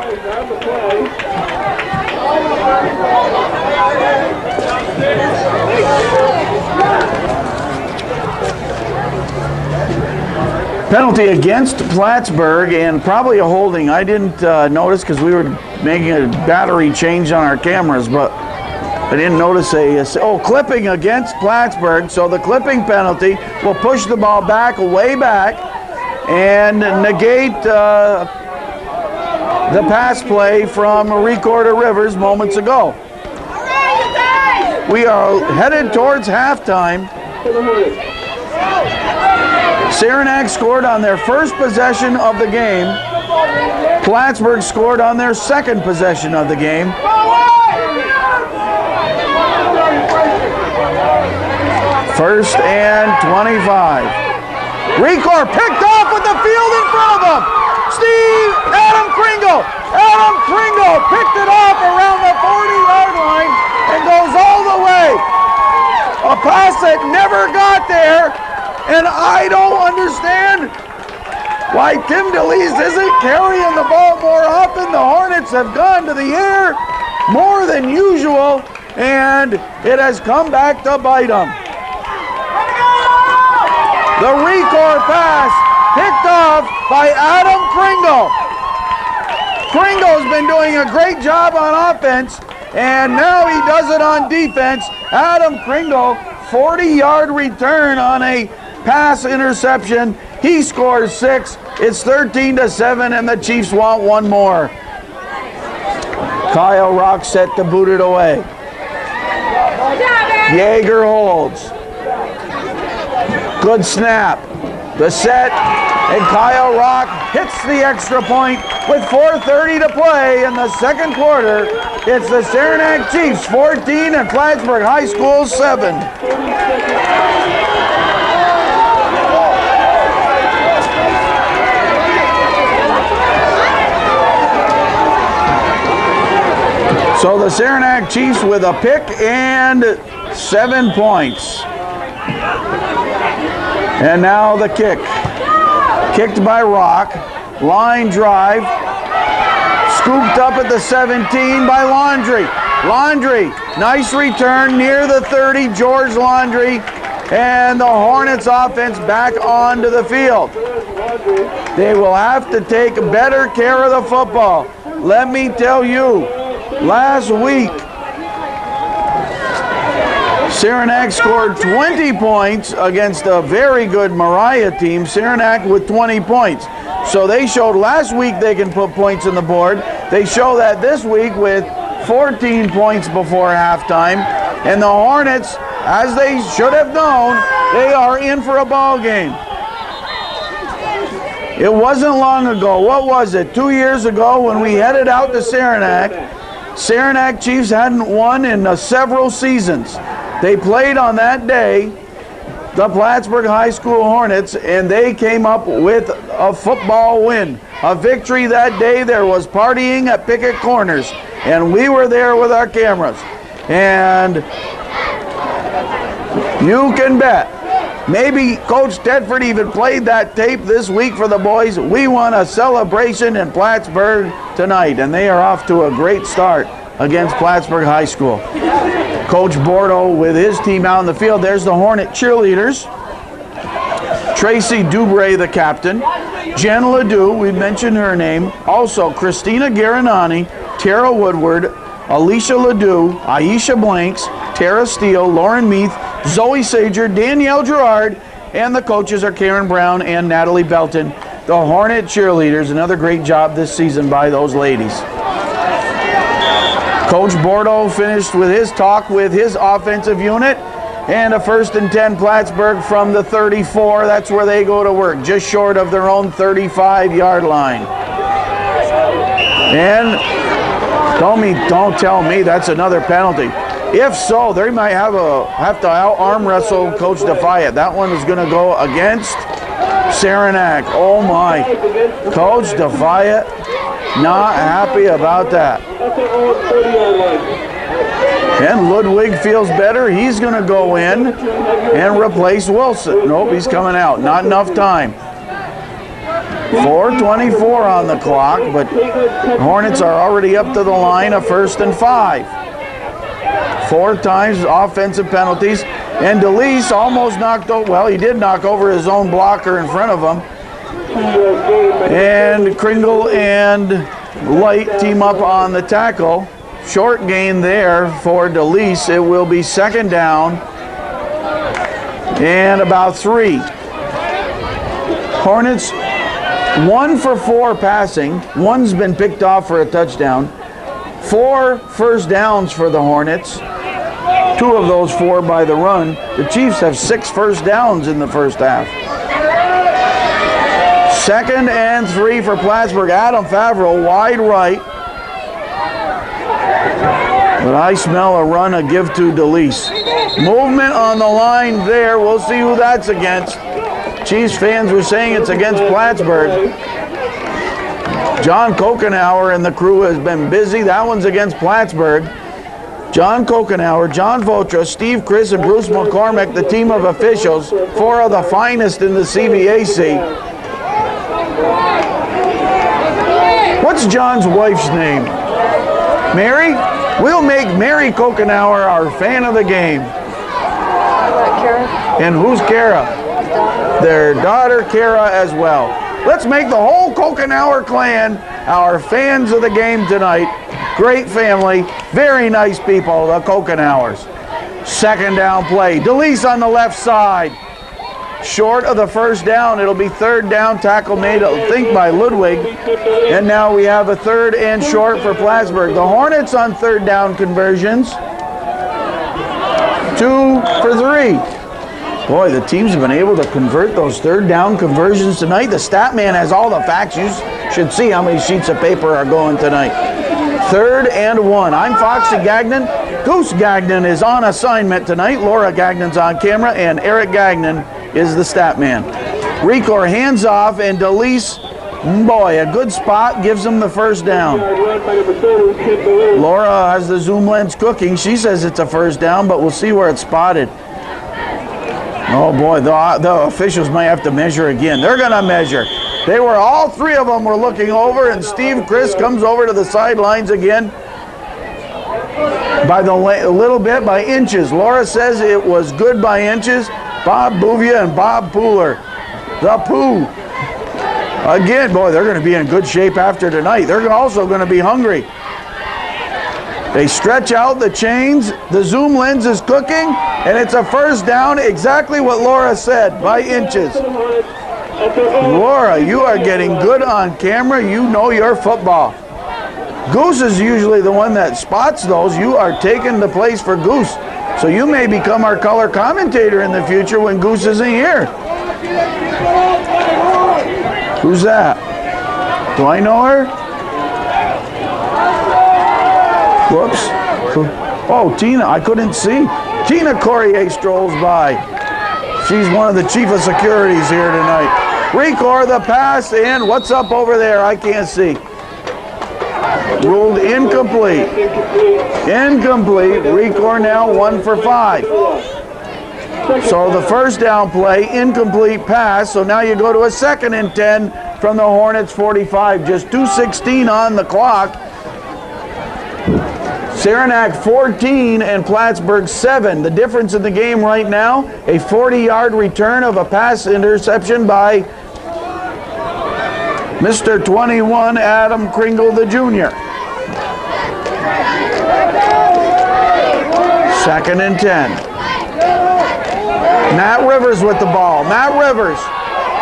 Penalty against Plattsburgh and probably a holding. I didn't notice because we were making a battery change on our cameras, but I didn't notice clipping against Plattsburgh. So the clipping penalty will push the ball back, way back, and negate the pass play from Recor to Rivers moments ago. We are headed towards halftime. Saranac scored on their first possession of the game. Plattsburgh scored on their second possession of the game. First and 25. Recor picked off with the field in front of them. Adam Kringle picked it off around the 40-yard line and goes all the way. A pass that never got there, and I don't understand why Tim DeLeese isn't carrying the ball more often. The Hornets have gone to the air more than usual School, and it has come back to bite them. The Recore pass picked off by Adam Kringle. Kringle's been doing a great job on offense, and now he does it on defense. Adam Kringle, 40-yard return on a pass interception. He scores 6. It's 13-7, and the Chiefs want one more. Kyle Rock set to boot it away. Yeager holds. Good snap. The set, and Kyle Rock hits the extra point with 4:30 to play in the second quarter. It's the Saranac Chiefs 14 and Plattsburgh High School 7. So the Saranac Chiefs with a pick and 7 points. And now the kick. Kicked by Rock. Line drive. Scooped up at the 17 by Laundry. Laundry, nice return near the 30, George Laundry. And the Hornets offense back onto the field. They will have to take better care of the football. Let me tell you, last week, Saranac scored 20 points against a very good Mariah team, Saranac with 20 points. So they showed last week they can put points on the board. They show that this week with 14 points before halftime. And the Hornets, as they should have known, they are in for a ball game. It wasn't long ago, what was it, 2 years ago when we headed out to Saranac. Saranac Chiefs hadn't won in several seasons. They played on that day, the Plattsburgh High School Hornets, and they came up with a football win. A victory that day. There was partying at Pickett Corners, and we were there with our cameras. And you can bet, maybe Coach Tedford even played that tape this week for the boys. We won a celebration in Plattsburgh tonight, and they are off to a great start against Plattsburgh High School. Coach Bordeaux with his team out in the field. There's the Hornet cheerleaders. Tracy Dubray, the captain. Jen Ledoux, we mentioned her name. Also, Christina Garanani, Tara Woodward, Alicia Ledoux, Aisha Blanks, Tara Steele, Lauren Meath, Zoe Sager, Danielle Gerard, and the coaches are Karen Brown and Natalie Belton. The Hornet cheerleaders, another great job this season by those ladies. Coach Bordeaux finished with his talk with his offensive unit, and a 1st and 10 Plattsburgh from the 34. That's where they go to work, just short of their own 35-yard line. And don't tell me that's another penalty. If so, they might have to arm wrestle Coach Defiant. That one is going to go against Saranac. Oh my, Coach Defiant not happy about that. And Ludwig feels better. He's going to go in and replace Wilson. Nope, he's coming out. Not enough time. 4:24 on the clock, but Hornets are already up to the line, a 1st and 5. 4 times offensive penalties. And DeLeese almost knocked over, well, he did knock over his own blocker in front of him. And Kringle and Light team up on the tackle. Short gain there for DeLeese. It will be 2nd down and about 3. Hornets 1 for 4 passing. One's been picked off for a touchdown. 4 first downs for the Hornets. 2 of those 4 by the run. The Chiefs have 6 first downs in the first half. 2nd and 3 for Plattsburgh. Adam Favreau, wide right. But I smell a run, a give to DeLeese. Movement on the line there. We'll see who that's against. Chiefs fans were saying it's against Plattsburgh. John Kokenauer and the crew has been busy. That one's against Plattsburgh. John Kokenauer, John Votra, Steve Chris, and Bruce McCormick, the team of officials, 4 of the finest in the CVAC. What's John's wife's name? Mary? We'll make Mary Kokenauer our fan of the game. And who's Kara? Their daughter Kara as well. Let's make the whole Kokenauer clan our fans of the game tonight. Great family, very nice people, the Kokenauers. Second down play. DeLeese on the left side. Short of the first down. It'll be third down. Tackle made, I think, by Ludwig. And now we have a third and short for Plattsburgh. The Hornets on third down conversions. 2 for 3. Boy, the teams have been able to convert those third down conversions tonight. The stat man has all the facts. You should see how many sheets of paper are going tonight. 3rd and 1. I'm Foxy Gagnon. Goose Gagnon is on assignment tonight. Laura Gagnon's on camera, and Eric Gagnon is the stat man. Recor hands off, and DeLeese, boy, a good spot, gives him the first down. Laura has the zoom lens cooking. She says it's a first down, but we'll see where it's spotted. Oh boy, the officials might have to measure again. They're gonna measure. They were, all three of them were looking over, and Steve Chris comes over to the sidelines again by a little bit, by inches. Laura says it was good by inches. Bob Bouvia and Bob Pooler, the Pooh. Again, boy, they're going to be in good shape after tonight. They're also going to be hungry. They stretch out the chains. The zoom lens is cooking, and it's a first down, exactly what Laura said, by inches. Laura, you are getting good on camera. You know your football. Goose is usually the one that spots those. You are taking the place for Goose. So you may become our color commentator in the future when Goose isn't here. Who's that? Do I know her? Whoops. Oh, Tina, I couldn't see. Tina Corrier strolls by. She's one of the chief of securities here tonight. Recor the pass, and what's up over there? I can't see. Ruled incomplete. Incomplete. Recor now 1 for 5. So the first down play, incomplete pass. So now you go to a 2nd and 10 from the Hornets 45. Just 2:16 on the clock. Saranac 14 and Plattsburgh 7. The difference in the game right now, a 40-yard return of a pass interception by Mr. 21, Adam Kringle the Jr. 2nd and 10. Matt Rivers with the ball. Matt Rivers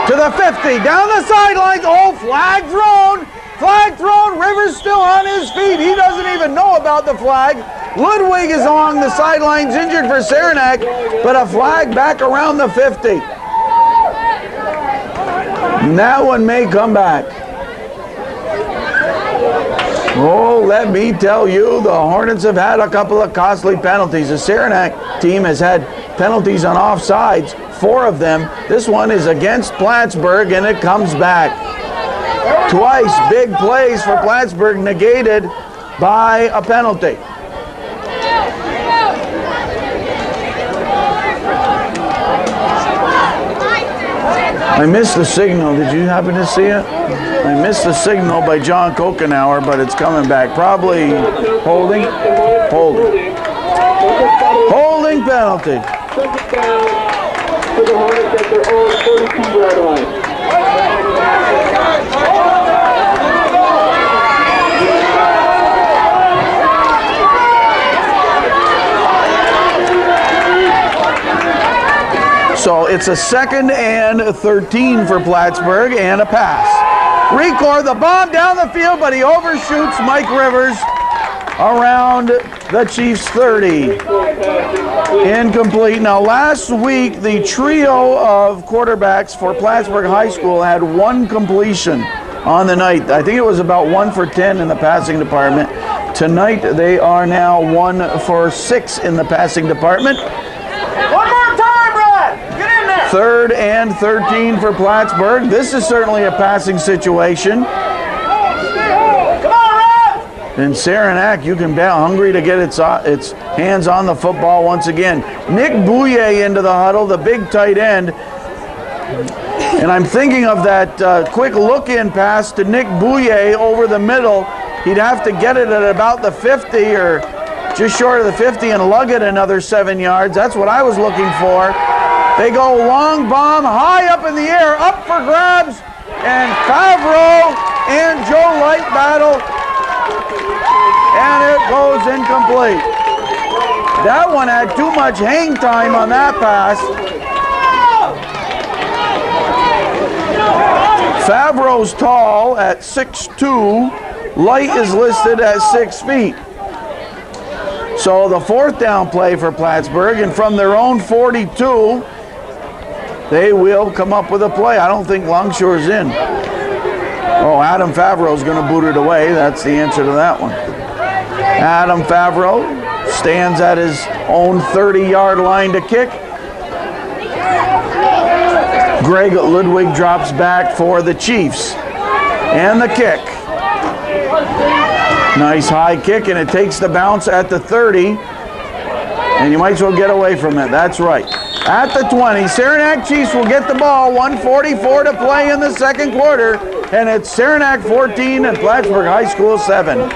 to the 50, down the sidelines. Oh, flag thrown. Flag thrown. Rivers still on his feet. He doesn't even know about the flag. Ludwig is along the sidelines, injured for Saranac, but a flag back around the 50. And that one may come back. Oh, let me tell you, the Hornets have had a couple of costly penalties. The Saranac team has had penalties on offsides, 4 of them. This one is against Plattsburgh, and it comes back. Twice big plays for Plattsburgh negated by a penalty. I missed the signal. Did you happen to see it? I missed the signal by John Kokenauer, but it's coming back. Probably holding. Holding. Holding penalty. Second down for the Hornets at their own 42-yard line. So it's a 2nd and 13 for Plattsburgh and a pass. Recor the bomb down the field, but he overshoots Mike Rivers around the Chiefs' 30. Incomplete. Now last week, the trio of quarterbacks for Plattsburgh High School had 1 completion on the night. I think it was about 1 for 10 in the passing department. Tonight, they are now 1 for 6 in the passing department. 3rd and 13 for Plattsburgh. This is certainly a passing situation. Come on, Rob! And Saranac, you can bet, hungry to get its hands on the football once again. Nick Bouye into the huddle, the big tight end. And I'm thinking of that quick look-in pass to Nick Bouye over the middle. He'd have to get it at about the 50 or just short of the 50 and lug it another 7 yards. That's what I was looking for. They go long bomb, high up in the air, up for grabs, and Favreau and Joe Light battle, and it goes incomplete. That one had too much hang time on that pass. Favreau's tall at 6'2", Light is listed at 6 feet. So the 4th down play for Plattsburgh, and from their own 42, they will come up with a play. I don't think Longshore's in. Oh, Adam Favreau's going to boot it away. That's the answer to that one. Adam Favreau stands at his own 30-yard line to kick. Greg Ludwig drops back for the Chiefs. And the kick. Nice high kick, and it takes the bounce at the 30. And you might as well get away from it. That's right. At the 20, Saranac Chiefs will get the ball. 1:44 to play in the second quarter. And it's Saranac 14 and Plattsburgh High School 7.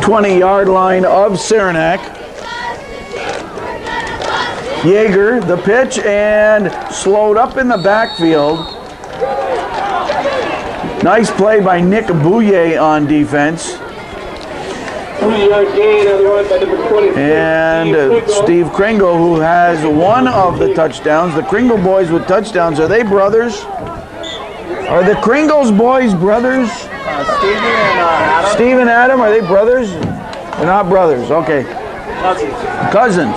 20-yard line of Saranac. Yeager, the pitch, and slowed up in the backfield. Nice play by Nick Bouye on defense. 3-yard gain on the run by number 26. And Steve Kringle, who has one of the touchdowns. The Kringle boys with touchdowns, are they brothers? Are the Kringle's boys brothers? Steve and Adam. Steve and Adam, are they brothers? They're not brothers, okay. Cousins.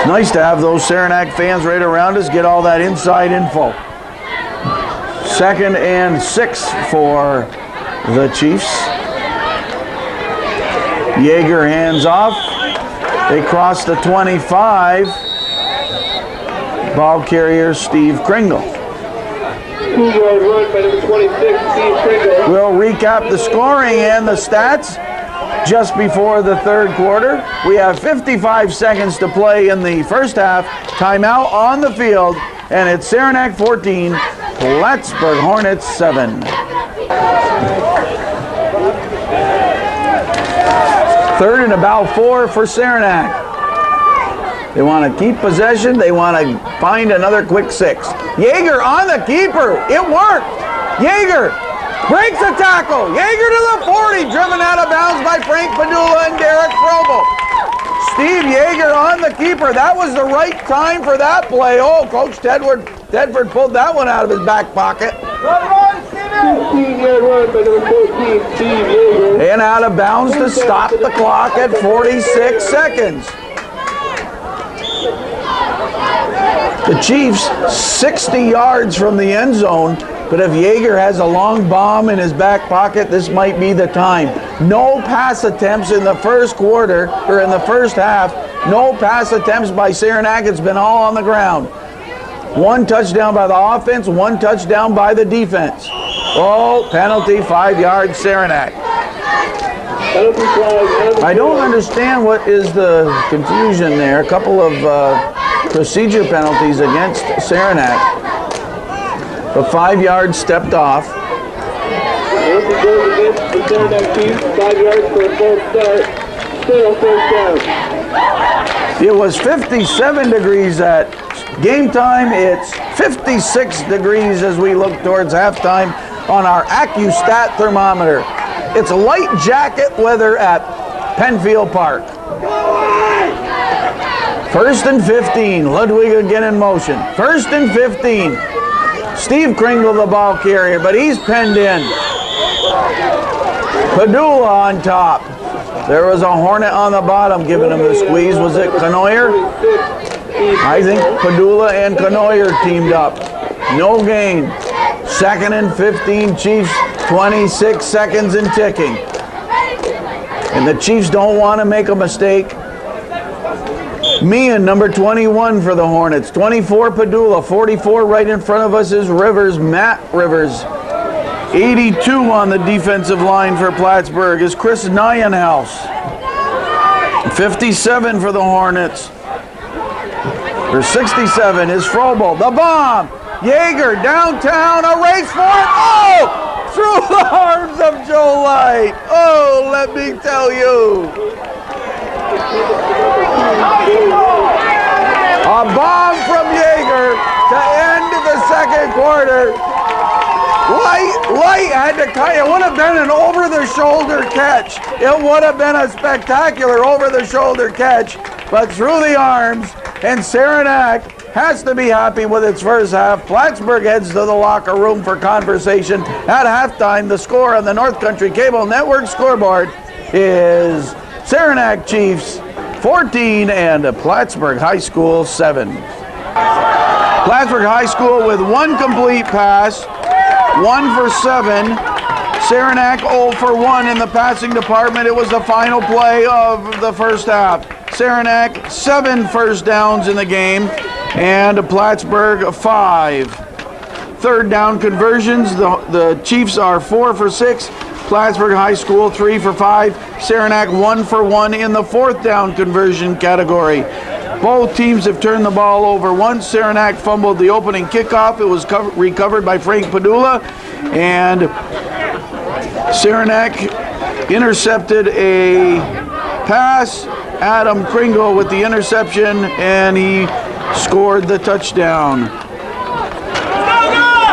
Nice to have those Saranac fans right around us, get all that inside info. 2nd and 6 for the Chiefs. Yeager hands off. They cross the 25. Ball carrier Steve Kringle. 2-yard run by number 26, Steve Kringle. We'll recap the scoring and the stats just before the third quarter. We have 55 seconds to play in the first half. Timeout on the field, and it's Saranac 14, Plattsburgh Hornets 7. Third and about 4 for Saranac. They want to keep possession. They want to find another quick 6. Yeager on the keeper. It worked. Yeager breaks a tackle. Yeager to the 40. Driven out of bounds by Frank Padula and Derek Frobel. Steve Yeager on the keeper. That was the right time for that play. Oh, Coach Tedford pulled that one out of his back pocket. 15-yard run by number 14, Steve Yeager. And out of bounds to stop the clock at 46 seconds. The Chiefs 60 yards from the end zone, but if Yeager has a long bomb in his back pocket, this might be the time. No pass attempts in the first quarter, or in the first half. No pass attempts by Saranac. It's been all on the ground. 1 touchdown by the offense, 1 touchdown by the defense. Oh, penalty, 5 yards, Saranac. I don't understand what is the confusion there. A couple of procedure penalties against Saranac. The 5 yards stepped off. Penalty goes against the Saranac Chiefs. 5 yards for a false start. Still first down. It was 57 degrees at game time. It's 56 degrees as we look towards halftime on our AccuStat thermometer. It's light jacket weather at Penfield Park. 1st and 15. Ludwig again in motion. 1st and 15. Steve Kringle, the ball carrier, but he's penned in. Padula on top. There was a Hornet on the bottom giving him the squeeze. Was it Canoyer? I think Padula and Canoyer teamed up. No gain. 2nd and 15, Chiefs, 26 seconds and ticking. And the Chiefs don't want to make a mistake. Meehan, number 21 for the Hornets. 24, Padula. 44 right in front of us is Rivers, Matt Rivers. 82 on the defensive line for Plattsburgh is Chris Nyenhouse. 57 for the Hornets. For 67 is Frobel. The bomb. Yeager downtown. A race for it. Oh! through the arms of Joe Light. Oh, let me tell you. A bomb from Yeager to end the second quarter. Light had to cut. It would have been an over-the-shoulder catch. It would have been a spectacular over-the-shoulder catch, but through the arms, and Saranac has to be happy with its first half. Plattsburgh heads to the locker room for conversation at halftime. The score on the North Country Cable Network scoreboard is Saranac Chiefs 14 and Plattsburgh High School 7. Plattsburgh High School with one complete pass, 1 for 7. Saranac 0 for 1 in the passing department. It was the final play of the first half. Saranac 7 first downs in the game, and Plattsburgh 5. Third down conversions, the Chiefs are 4 for 6. Plattsburgh High School 3 for 5. Saranac 1 for 1 in the fourth down conversion category. Both teams have turned the ball over once. Saranac fumbled the opening kickoff. It was recovered by Frank Padula, and Saranac intercepted a pass. Adam Kringle with the interception, and he scored the touchdown.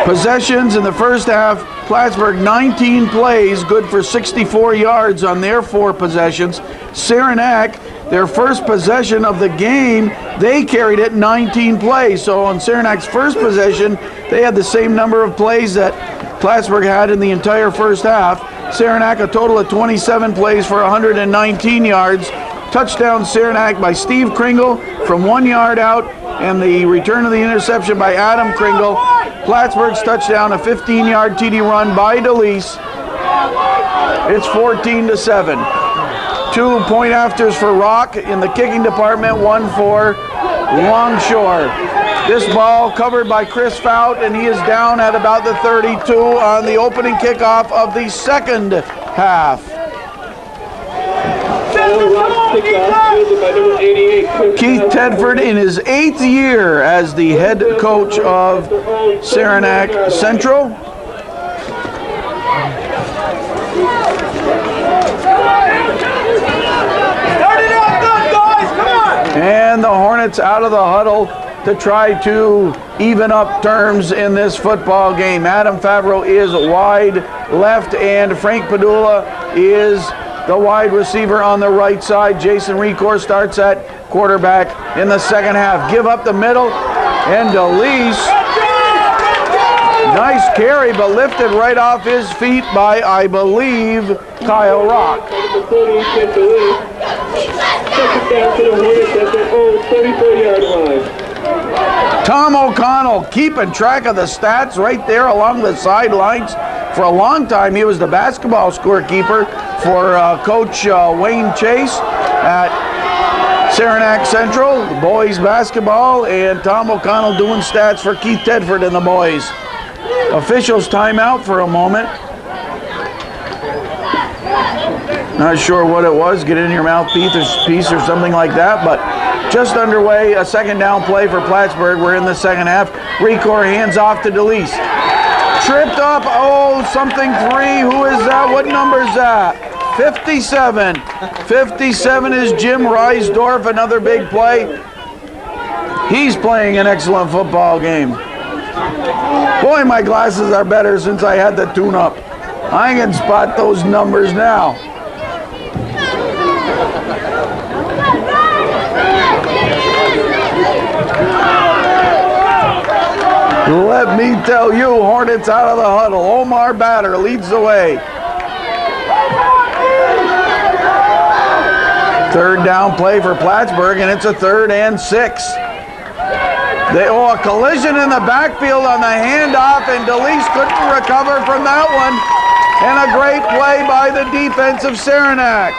Possessions in the first half, Plattsburgh 19 plays, good for 64 yards on their 4 possessions. Saranac, their first possession of the game, they carried it 19 plays. So on Saranac's first possession, they had the same number of plays that Plattsburgh had in the entire first half. Saranac a total of 27 plays for 119 yards. Touchdown Saranac by Steve Kringle from 1 yard out, and the return of the interception by Adam Kringle. Plattsburgh's touchdown, a 15-yard TD run by DeLeese. It's 14-7. 2 point afters for Rock in the kicking department, 1 for Longshore. This ball covered by Chris Fout, and he is down at about the 32 on the opening kickoff of the second half. Keith Tedford in his 8th year as the head coach of Saranac Central. And the Hornets out of the huddle to try to even up terms in this football game. Adam Favreau is wide left, and Frank Padula is the wide receiver on the right side. Jason Recor starts at quarterback in the second half. Give up the middle, and DeLeese, nice carry, but lifted right off his feet by, I believe, Kyle Rock. Tom O'Connell keeping track of the stats right there along the sidelines. For a long time, he was the basketball scorekeeper for Coach Wayne Chase at Saranac Central, the boys basketball, and Tom O'Connell doing stats for Keith Tedford and the boys. Officials timeout for a moment. Not sure what it was, get it in your mouthpiece or something like that, but just underway, a second down play for Plattsburgh. We're in the second half. Recor hands off to DeLeese. Tripped up, something 3. Who is that? What number is that? 57. 57 is Jim Reisdorf, another big play. He's playing an excellent football game. Boy, my glasses are better since I had the tune-up. I can spot those numbers now. Let me tell you, Hornets out of the huddle. Omar Batter leads the way. Third down play for Plattsburgh, and it's a 3rd and 6. A collision in the backfield on the handoff, and DeLeese couldn't recover from that one. And a great play by the defense of Saranac.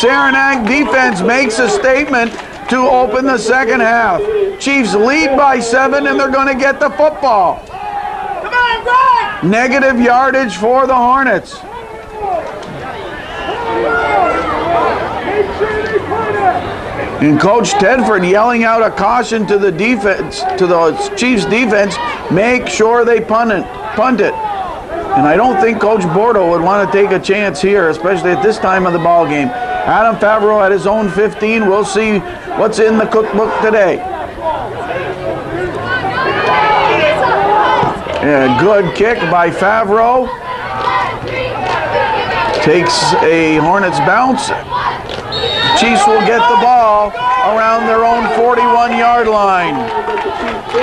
Saranac defense makes a statement to open the second half. Chiefs lead by 7, and they're going to get the football. Come on, Brian! Negative yardage for the Hornets. And Coach Tedford yelling out a caution to the defense, to the Chiefs defense, make sure they punt it. punt it. And I don't think Coach Bordeaux would want to take a chance here, especially at this time of the ball game. Adam Favreau at his own 15. We'll see what's in the cookbook today. Yeah, good kick by Favreau. Takes a Hornets bounce. Chiefs will get the ball around their own 41-yard line.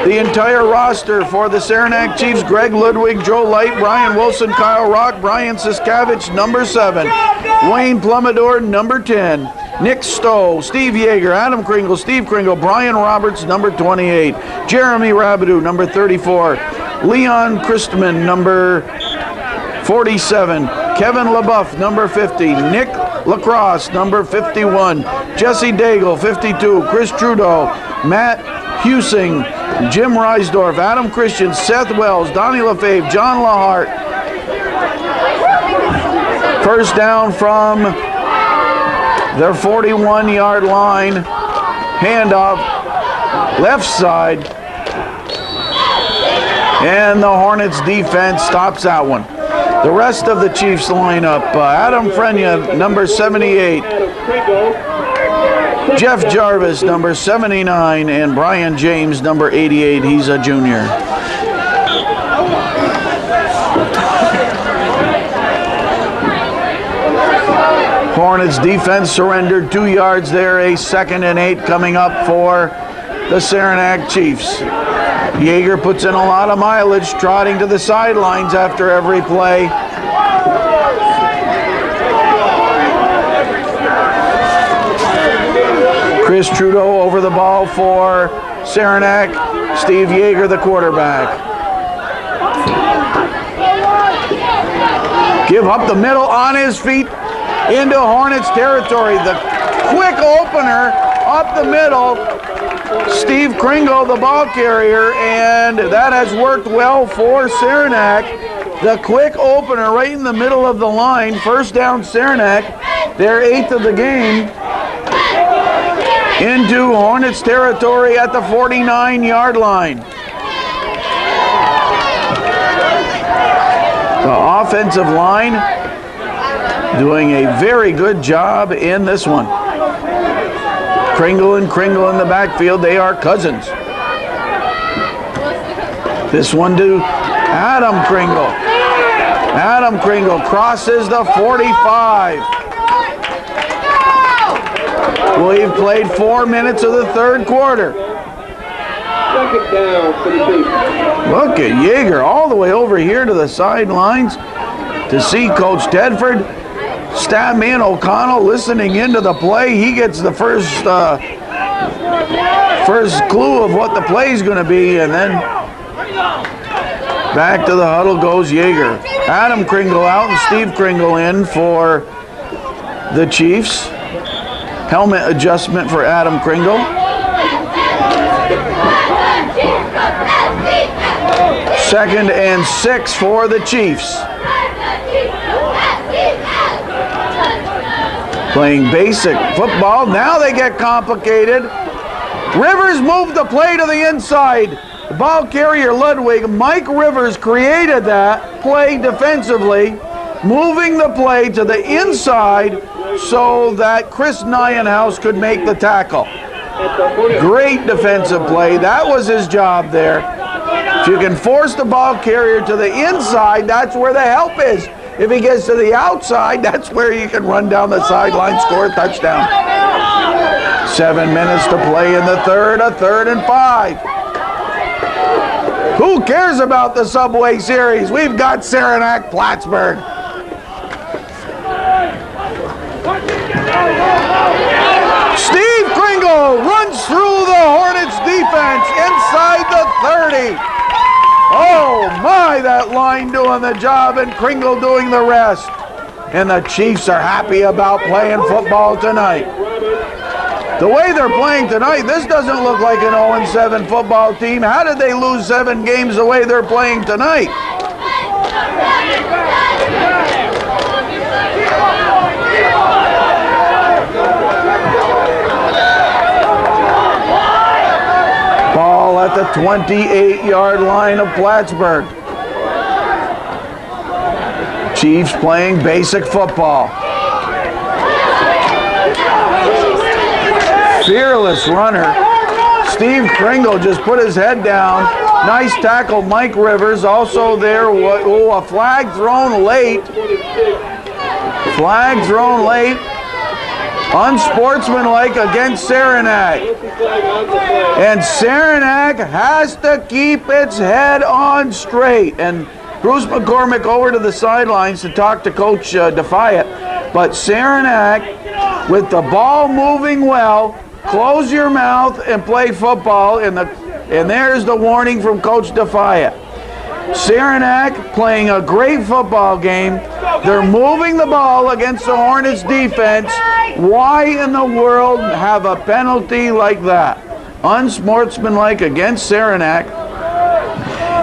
The entire roster for the Saranac Chiefs: Greg Ludwig, Joe Light, Brian Wilson, Kyle Rock, Brian Siskavich, number 7, Wayne Plumidor, number 10, Nick Stowe, Steve Yeager, Adam Kringle, Steve Kringle, Brian Roberts, number 28, Jeremy Rabideau, number 34, Leon Christman, number 47, Kevin LaBeouf, number 50, Nick Lacrosse, number 51, Jesse Daigle, 52, Chris Trudeau, Matt Husing, Jim Reisdorf, Adam Christian, Seth Wells, Donnie LaFave, John Lahart. First down from their 41-yard line. Handoff, left side. And the Hornets defense stops that one. The rest of the Chiefs lineup: Adam Frenia, number 78. Jeff Jarvis, number 79, and Brian James, number 88. He's a junior. Hornets defense surrendered 2 yards there. A 2nd and 8 coming up for the Saranac Chiefs. Yeager puts in a lot of mileage, trotting to the sidelines after every play. Chris Trudeau over the ball for Saranac. Steve Yeager, the quarterback. Give up the middle on his feet into Hornets territory. The quick opener up the middle. Steve Kringle, the ball carrier, and that has worked well for Saranac. The quick opener right in the middle of the line. First down Saranac, their 8th of the game. Into Hornets territory at the 49-yard line. The offensive line doing a very good job in this one. Kringle and Kringle in the backfield. They are cousins. This one to Adam Kringle. Adam Kringle crosses the 45. We've played 4 minutes of the third quarter. Second down for the Chiefs. Look at Yeager all the way over here to the sidelines to see Coach Tedford. Statman O'Connell listening into the play. He gets the first clue of what the play is going to be, and then back to the huddle goes Yeager. Adam Kringle out and Steve Kringle in for the Chiefs. Helmet adjustment for Adam Kringle. Second and 6 for the Chiefs. Playing basic football. Now they get complicated. Rivers moved the play to the inside. The ball carrier Ludwig, Mike Rivers, created that play defensively, moving the play to the inside so that Chris Nyenhouse could make the tackle. Great defensive play. That was his job there. If you can force the ball carrier to the inside, that's where the help is. If he gets to the outside, that's where you can run down the sideline, score a touchdown. 7 minutes to play in the third, a 3rd and 5. Who cares about the Subway Series? We've got Saranac Plattsburgh. Steve Kringle runs through the Hornets defense inside the 30. Oh my, that line doing the job and Kringle doing the rest. And the Chiefs are happy about playing football tonight. The way they're playing tonight, this doesn't look like an 0-7 football team. How did they lose 7 games the way they're playing tonight? Ball at the 28-yard line of Plattsburgh. Chiefs playing basic football. Fearless runner. Steve Kringle just put his head down. Nice tackle, Mike Rivers. Also there, oh, a flag thrown late. Flag thrown late. Unsportsmanlike against Saranac. And Saranac has to keep its head on straight. And Bruce McCormick over to the sidelines to talk to Coach Defiant. But Saranac, with the ball moving well, close your mouth and play football. And there's the warning from Coach Defiant. Saranac playing a great football game. They're moving the ball against the Hornets defense. Why in the world have a penalty like that? Unsportsmanlike against Saranac.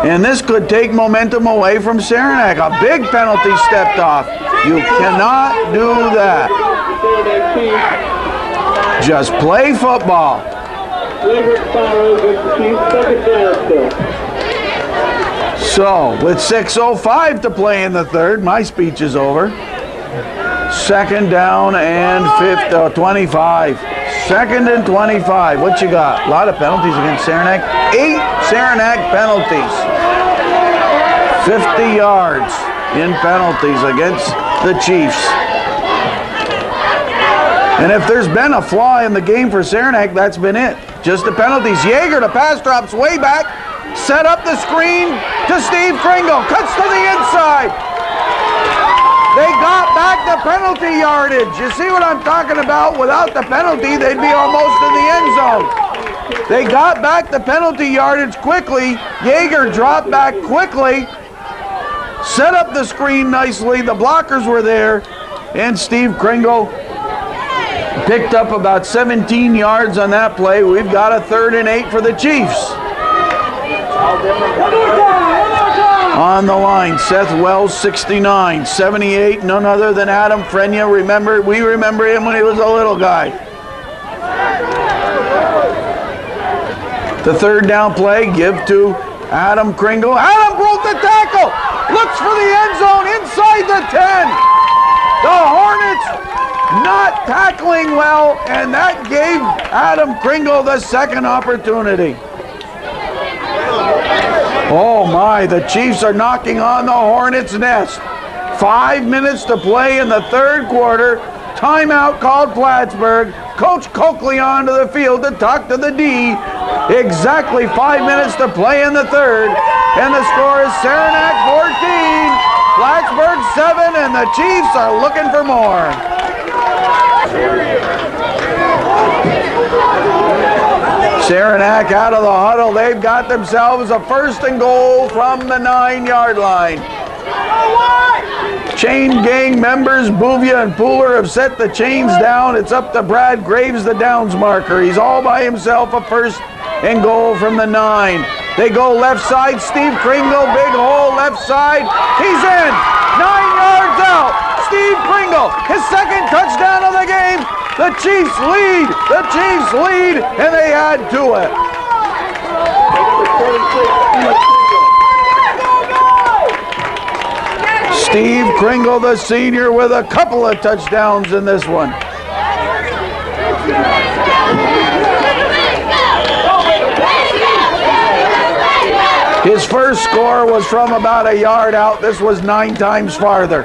And this could take momentum away from Saranac. A big penalty stepped off. You cannot do that. Just play football. So, with 6:05 to play in the third, my speech is over. Second down and 25. Second and 25. What you got? A lot of penalties against Saranac. 8 Saranac penalties. 50 yards in penalties against the Chiefs. And if there's been a flaw in the game for Saranac, that's been it. Just the penalties. Yeager, the pass drops way back. Set up the screen to Steve Kringle. Cuts to the inside. They got back the penalty yardage. You see what I'm talking about? Without the penalty, they'd be almost in the end zone. They got back the penalty yardage quickly. Yeager dropped back quickly. Set up the screen nicely. The blockers were there. And Steve Kringle picked up about 17 yards on that play. We've got a 3rd and 8 for the Chiefs. On the line, Seth Wells, 69, 78, none other than Adam Frenia. We remember him when he was a little guy. The 3rd down play, give to Adam Kringle. Adam broke the tackle, looks for the end zone inside the 10. The Hornets not tackling well, and that gave Adam Kringle the second opportunity. Oh my, the Chiefs are knocking on the Hornets' nest. 5 minutes to play in the 3rd quarter. Timeout called Plattsburgh. Coach Coakley onto the field to talk to the D. Exactly 5 minutes to play in the 3rd. And the score is Saranac 14, Plattsburgh 7, and the Chiefs are looking for more. Saranac out of the huddle. They've got themselves a 1st and goal from the 9-yard line. Chain gang members Bouvia and Pooler have set the chains down. It's up to Brad Graves, the downs marker. He's all by himself, a 1st and goal from the 9. They go left side. Steve Kringle, big hole left side. He's in. 9 yards out. Steve Kringle, his 2nd touchdown of the game. The Chiefs lead. The Chiefs lead, and they add to it. Steve Kringle, the senior, with a couple of touchdowns in this one. His first score was from about a yard out. This was 9 times farther.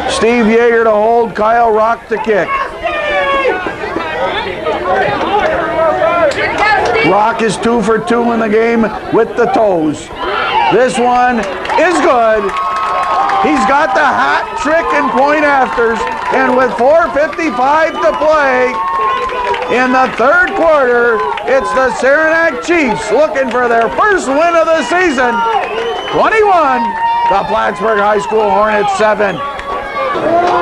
Steve Yeager to hold, Kyle Rock to kick. Rock is 2 for 2 in the game with the toes. This one is good. He's got the hat trick and point afters, and with 4:55 to play in the 3rd quarter, it's the Saranac Chiefs looking for their first win of the season. 21, the Plattsburgh High School Hornets 7.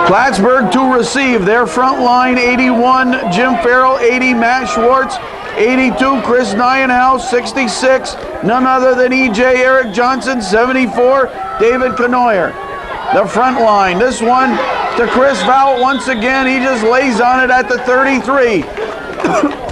Plattsburgh to receive. Their front line, 81, Jim Farrell, 80, Matt Schwartz, 82, Chris Nienhouse, 66, none other than E.J. Eric Johnson, 74, David Canoyer. The front line, this one to Chris Vowell once again. He just lays on it at the 33.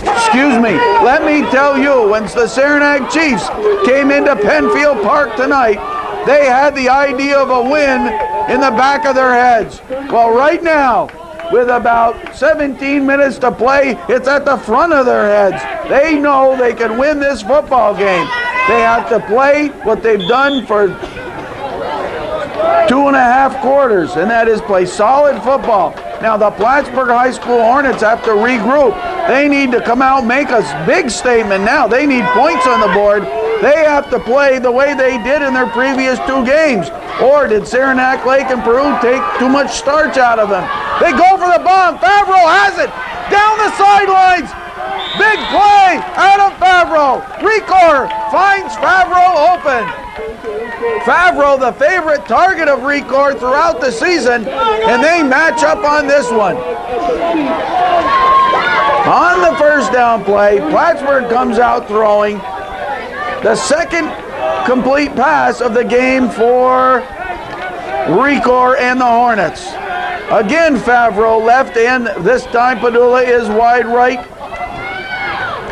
Excuse me. Let me tell you, when the Saranac Chiefs came into Penfield Park tonight, they had the idea of a win in the back of their heads. Well, right now, with about 17 minutes to play, it's at the front of their heads. They know they can win this football game. They have to play what they've done for 2.5 quarters, and that is play solid football. Now, the Plattsburgh High School Hornets have to regroup. They need to come out and make a big statement now. They need points on the board. They have to play the way they did in their previous 2 games. Or did Saranac, Lake, and Peru take too much starch out of them? They go for the bomb. Favreau has it. Down the sidelines. Big play out of Favreau. Recor finds Favreau open. Favreau, the favorite target of Recor throughout the season, and they match up on this one. On the first down play, Plattsburgh comes out throwing the second complete pass of the game for Recor and the Hornets. Again, Favreau left end. This time Padula is wide right.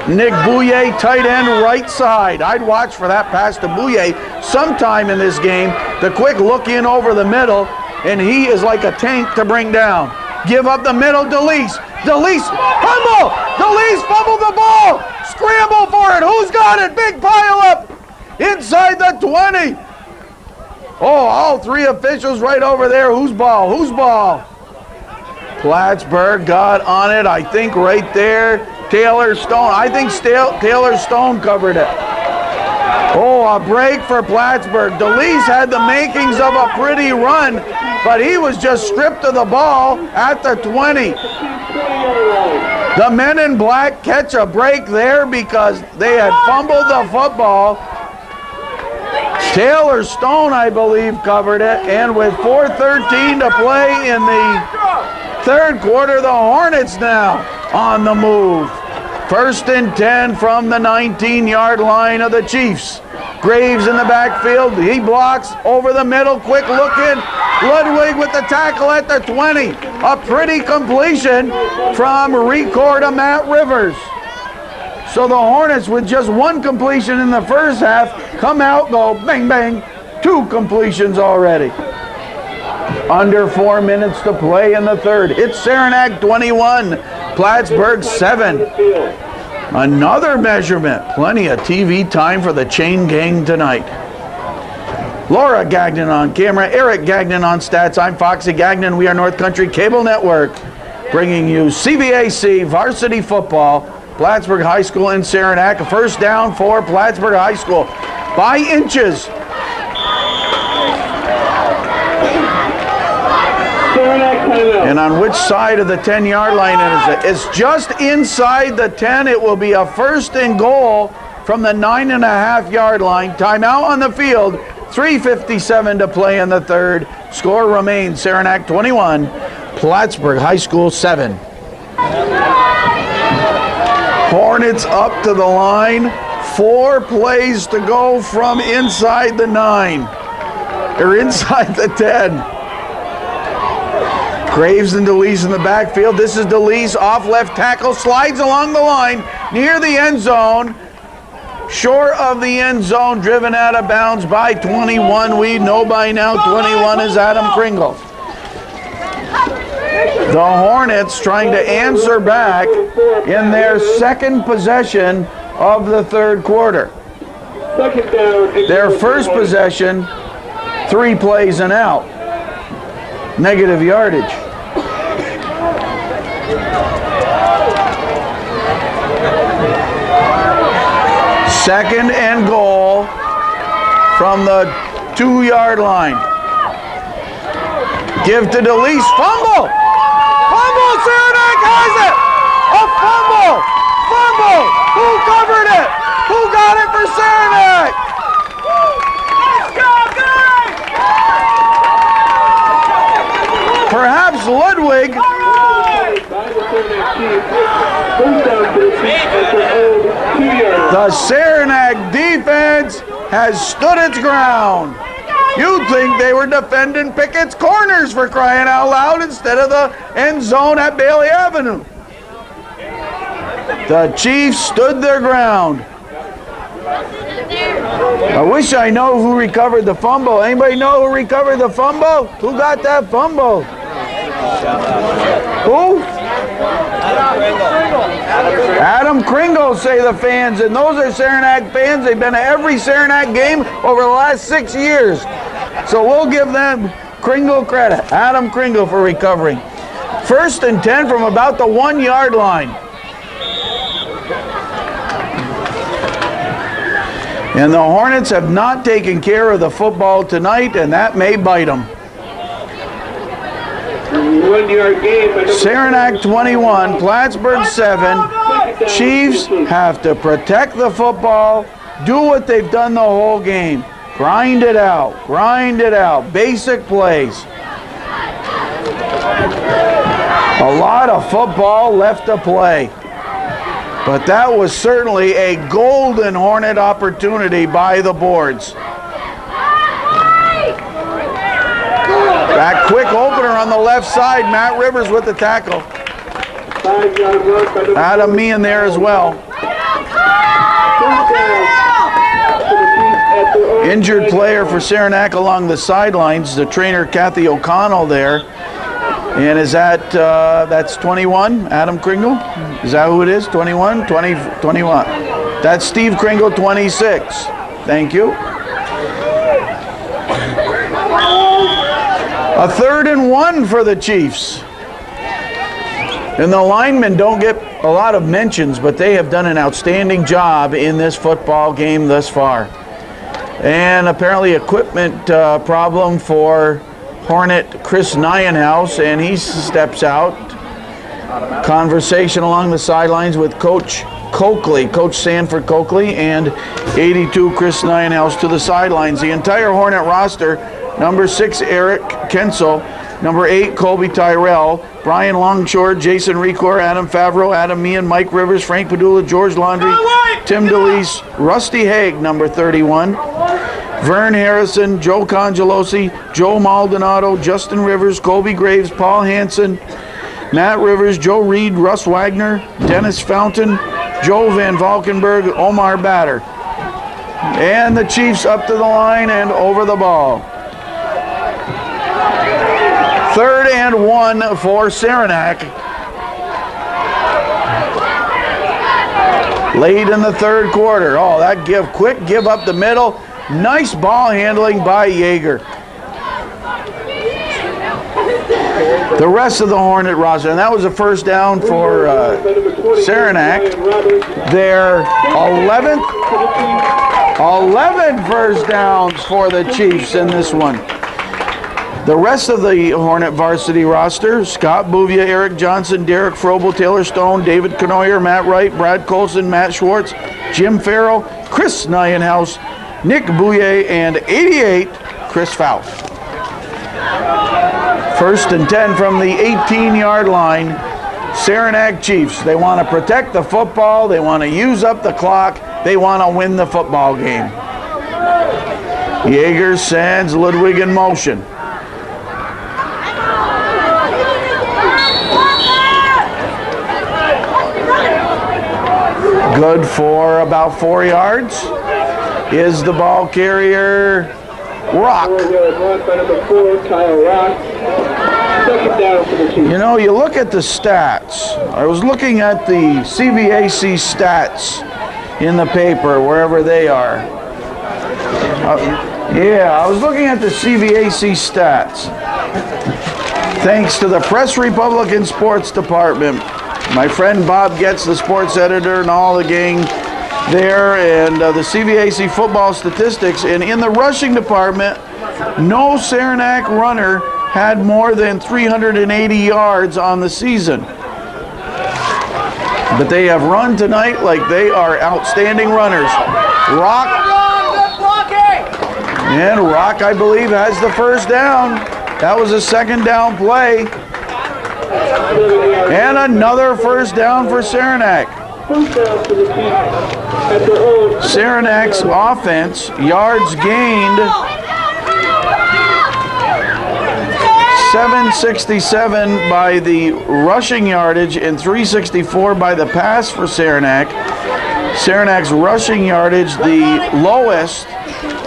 Nick Bouye, tight end, right side. I'd watch for that pass to Bouye sometime in this game. The quick look in over the middle, and he is like a tank to bring down. Give up the middle, DeLeese. DeLeese, fumble! DeLeese fumbled the ball! Scramble for it! Who's got it? Big pile up! Inside the 20! Oh, all 3 officials right over there. Whose ball? Whose ball? Plattsburgh got on it, I think right there. Taylor Stone. I think Taylor Stone covered it. Oh, a break for Plattsburgh. DeLeese had the makings of a pretty run, but he was just stripped of the ball at the 20. The men in black catch a break there because they had fumbled the football. Taylor Stone, I believe, covered it, and with 4:13 to play in the third quarter, the Hornets now on the move. 1st and 10 from the 19-yard line of the Chiefs. Graves in the backfield. He blocks over the middle. Quick look in. Ludwig with the tackle at the 20. A pretty completion from Recor to Matt Rivers. So the Hornets, with just 1 completion in the first half, come out, go bang, bang. 2 completions already. Under 4 minutes to play in the third. It's Saranac 21, Plattsburgh 7. Another measurement. Plenty of TV time for the chain gang tonight. Laura Gagnon on camera, Eric Gagnon on stats. I'm Foxy Gagnon. We are North Country Cable Network, bringing you CVAC varsity football. Plattsburgh High School in Saranac. A first down for Plattsburgh High School by inches. And on which side of the 10-yard line is it? It's just inside the 10. It will be a 1st and goal from the 9.5-yard line. Timeout on the field. 3:57 to play in the third. Score remains Saranac 21, Plattsburgh High School 7. Hornets up to the line. 4 plays to go from inside the 9. Or inside the 10. Graves and DeLeese in the backfield. This is DeLeese off left tackle. Slides along the line near the end zone. Short of the end zone. Driven out of bounds by 21. We know by now 21 is Adam Kringle. The Hornets trying to answer back in their second possession of the third quarter. Their first possession, 3 plays and out. Negative yardage. Second and goal from the 2-yard line. Give to DeLeese. Fumble! Fumble! Saranac has it! A fumble! Fumble! Who covered it? Who got it for Saranac? Perhaps Ludwig. The Saranac defense has stood its ground. You'd think they were defending Pickett's corners, for crying out loud, instead of the end zone at Bailey Avenue. The Chiefs stood their ground. I wish I know who recovered the fumble. Anybody know who recovered the fumble? Who got that fumble? Who? Adam Kringle, say the fans. And those are Saranac fans. They've been to every Saranac game over the last 6 years. So we'll give them Kringle credit. Adam Kringle for recovering. 1st and 10 from about the 1-yard line. And the Hornets have not taken care of the football tonight, and that may bite them. 1-yard game. Saranac 21, Plattsburgh 7. Chiefs have to protect the football, do what they've done the whole game. Grind it out, basic plays. A lot of football left to play. But that was certainly a golden Hornet opportunity by the boards. That quick opener on the left side, Matt Rivers with the tackle. Adam Meehan there as well. Injured player for Saranac along the sidelines, the trainer Kathy O'Connell there. And is that, that's 21, Adam Kringle? Is that who it is, 21? 21. That's Steve Kringle, 26. Thank you. A 3rd and 1 for the Chiefs. And the linemen don't get a lot of mentions, but they have done an outstanding job in this football game thus far. And apparently equipment problem for Hornet Chris Nyenhouse, and he steps out. Conversation along the sidelines with Coach Coakley, Coach Sanford Coakley, and 82 Chris Nyenhouse to the sidelines. The entire Hornet roster, number 6 Eric Kensel, number 8 Colby Tyrell, Brian Longshore, Jason Recor, Adam Favreau, Adam Meehan, Mike Rivers, Frank Padula, George Laundrie, Tim DeLeese, Rusty Haig, number 31, Vern Harrison, Joe Congelosi, Joe Maldonado, Justin Rivers, Colby Graves, Paul Hansen, Matt Rivers, Joe Reed, Russ Wagner, Dennis Fountain, Joe Van Valkenburg, Omar Batter. And the Chiefs up to the line and over the ball. 3rd and 1 for Saranac. Late in the 3rd quarter. Oh, that quick give up the middle. Nice ball handling by Yeager. The rest of the Hornet roster, and that was a 1st down for Saranac. Their 11 first downs for the Chiefs in this one. The rest of the Hornet varsity roster, Scott Bouvier, Eric Johnson, Derek Frobel, Taylor Stone, David Canoyer, Matt Wright, Brad Colson, Matt Schwartz, Jim Farrell, Chris Nyenhouse, Nick Bouye, and 88, Chris Faust. 1st and 10 from the 18-yard line. Saranac Chiefs. They want to protect the football. They want to use up the clock. They want to win the football game. Yeager sends Ludwig in motion. Good for about 4 yards. Is the ball carrier Rock. You know, you look at the stats. I was looking at the CVAC stats in the paper, wherever they are. I was looking at the CVAC stats. Thanks to the Press Republican Sports Department. My friend Bob Getz, the sports editor, and all the gang there, and the CVAC football statistics. And in the rushing department, no Saranac runner had more than 380 yards on the season. But they have run tonight like they are outstanding runners. Rock, and Rock, I believe, has the 1st down. That was a 2nd down play. And another 1st down for Saranac. Saranac's offense, yards gained, 767 by the rushing yardage and 364 by the pass for Saranac. Saranac's rushing yardage the lowest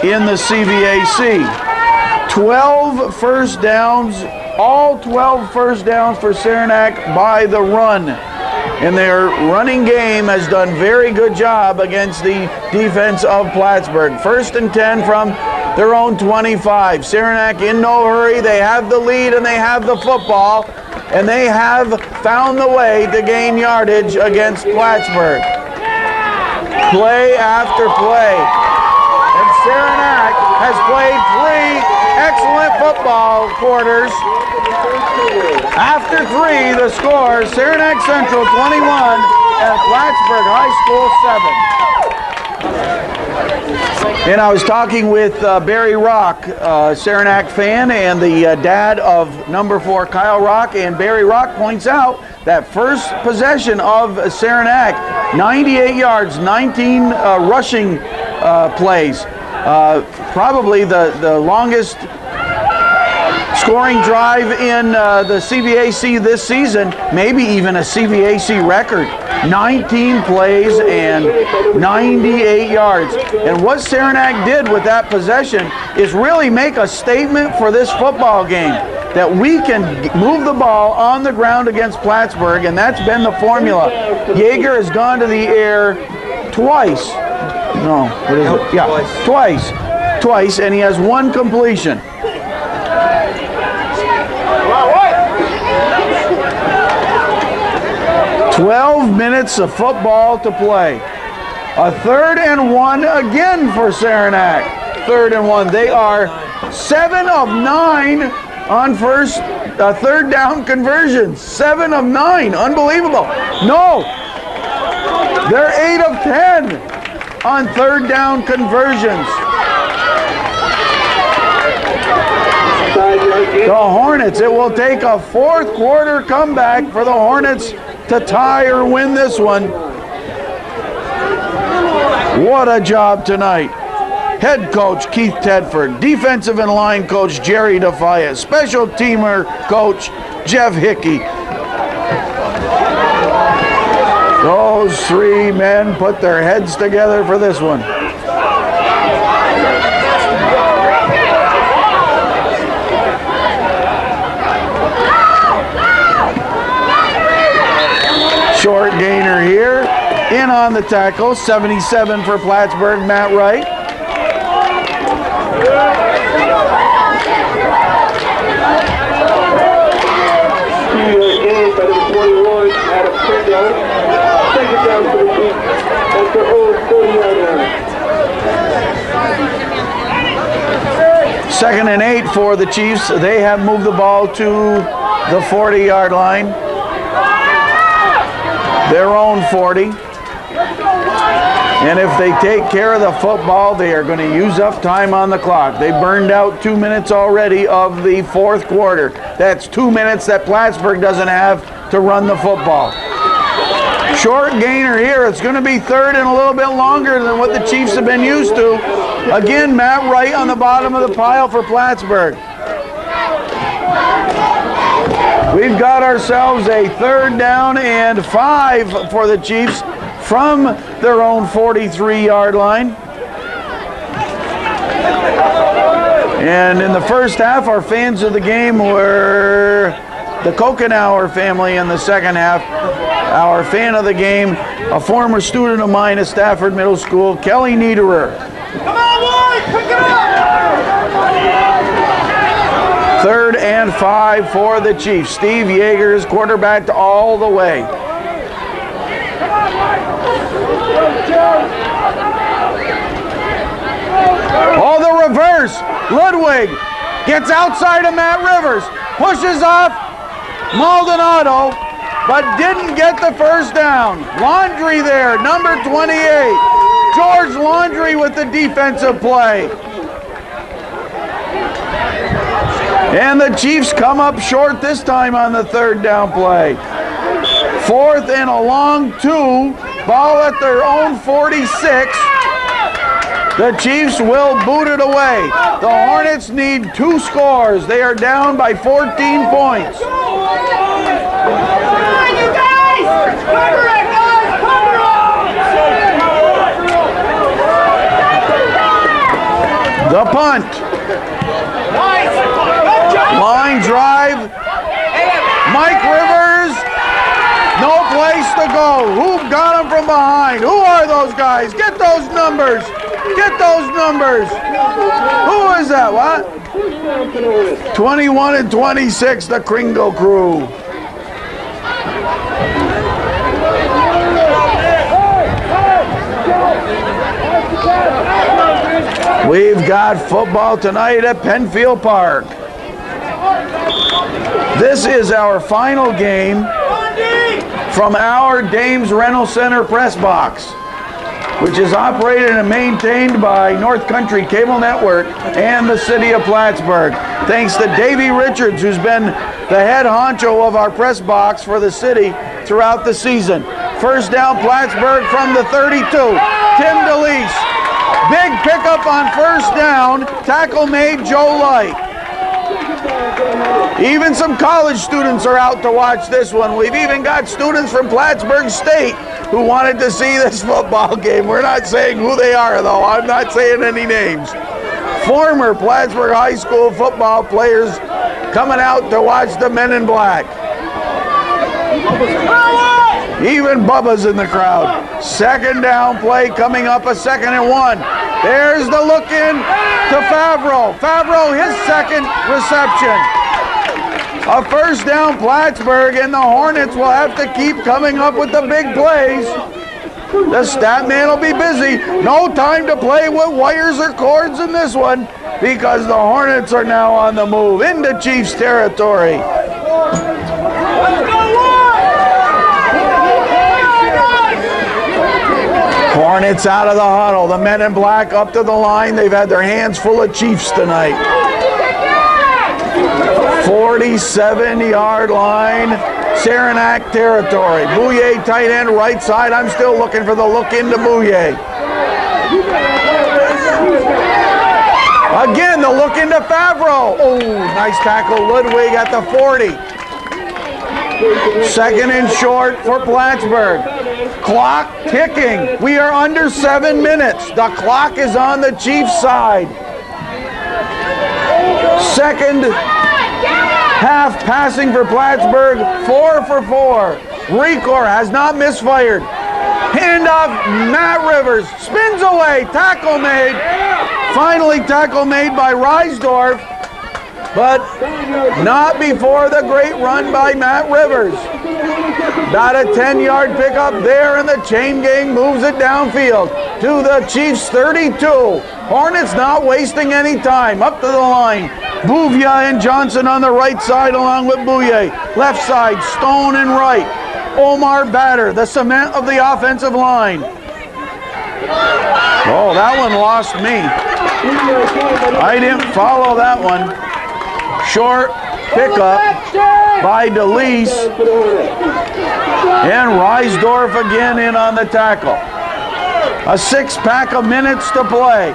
in the CVAC. 12 first downs, all 12 first downs for Saranac by the run. And their running game has done very good job against the defense of Plattsburgh. 1st and 10 from their own 25. Saranac in no hurry. They have the lead and they have the football. And they have found the way to gain yardage against Plattsburgh. Play after play. And Saranac has played 3 excellent football quarters. After 3, the score, Saranac Central 21 and Plattsburgh High School 7. And I was talking with Barry Rock, Saranac fan, and the dad of number 4, Kyle Rock. And Barry Rock points out that first possession of Saranac, 98 yards, 19 rushing plays. Probably the longest scoring drive in the CVAC this season, maybe even a CVAC record. 19 plays and 98 yards. And what Saranac did with that possession is really make a statement for this football game, that we can move the ball on the ground against Plattsburgh, and that's been the formula. Yeager has gone to the air twice. No, what is it? Yeah, twice, and he has 1 completion. 12 minutes of football to play. A 3rd and 1 again for Saranac. 3rd and 1. They are 7 of 9 on third down conversions. 7 of 9. Unbelievable. No. They're 8 of 10 on third down conversions. The Hornets, it will take a 4th quarter comeback for the Hornets to tie or win this one. What a job tonight. Head coach Keith Tedford, defensive and line coach Jerry Defiant, special teamer coach Jeff Hickey. Those 3 men put their heads together for this one. Short gainer here, in on the tackle, 77 for Plattsburgh, Matt Wright. Gained by number 21, Adam Kendall. 2nd down for the Chiefs at their own 40-yard line. 2nd and 8 for the Chiefs. They have moved the ball to the 40-yard line. Their own 40. And if they take care of the football, they are going to use up time on the clock. They burned out 2 minutes already of the 4th quarter. That's 2 minutes that Plattsburgh doesn't have to run the football. Short gainer here. It's going to be 3rd and a little bit longer than what the Chiefs have been used to. Again, Matt Wright on the bottom of the pile for Plattsburgh. We've got ourselves a 3rd down and 5 for the Chiefs from their own 43-yard line. And in the first half, our fans of the game were the Kokenauer family. In the second half, our fan of the game, a former student of mine at Stafford Middle School, Kelly Niederer. Come on, boys! Pick it up! 3rd and 5 for the Chiefs. Steve Yeager is quarterbacked all the way. Oh, the reverse. Ludwig gets outside of Matt Rivers, pushes off Maldonado, but didn't get the first down. Laundry there, number 28. George Laundry with the defensive play. And the Chiefs come up short this time on the 3rd down play. 4th and a long 2. Ball at their own 46. The Chiefs will boot it away. The Hornets need 2 scores. They are down by 14 points. Come on, you guys! Cover it, guys! Cover it! The punt. Line drive. Mike Rivers. No place to go. Who got him from behind? Who are those guys? Get those numbers. Get those numbers. Who is that? What? 21 and 26, the Kringle crew. We've got football tonight at Penfield Park. This is our final game from our Dames Rental Center press box, which is operated and maintained by North Country Cable Network and the city of Plattsburgh. Thanks to Davey Richards, who's been the head honcho of our press box for the city throughout the season. First down, Plattsburgh from the 32. Tim DeLeese. Big pickup on first down. Tackle made, Joe Light. Even some college students are out to watch this one. We've even got students from Plattsburgh State who wanted to see this football game. We're not saying who they are, though. I'm not saying any names. Former Plattsburgh High School football players coming out to watch the Men in Black. Even Bubba's in the crowd. Second down play coming up, a 2nd and 1. There's the look in to Favreau. Favreau, his second reception. A first down, Plattsburgh, and the Hornets will have to keep coming up with the big plays. The stat man will be busy. No time to play with wires or cords in this one because the Hornets are now on the move into Chiefs territory. Hornets out of the huddle. The Men in Black up to the line. They've had their hands full of Chiefs tonight. 47-yard line, Saranac territory. Bouye tight end right side. I'm still looking for the look into Bouye. Again, the look into Favreau. Oh, nice tackle. Ludwig at the 40. 2nd and short for Plattsburgh. Clock ticking. We are under 7 minutes. The clock is on the Chiefs' side. Second half passing for Plattsburgh, 4 for 4. Recor has not misfired. Handoff, Matt Rivers spins away. Tackle made. Finally, tackle made by Reisdorf, but not before the great run by Matt Rivers. About a 10-yard pickup there, and the chain gang moves it downfield to the Chiefs' 32. Hornets not wasting any time. Up to the line. Bouvia and Johnson on the right side along with Bouye. Left side, Stone and Wright. Omar Batter, the cement of the offensive line. Oh, that one lost me. I didn't follow that one. Short pickup by DeLeese. And Reisdorf again in on the tackle. A 6-pack of minutes to play.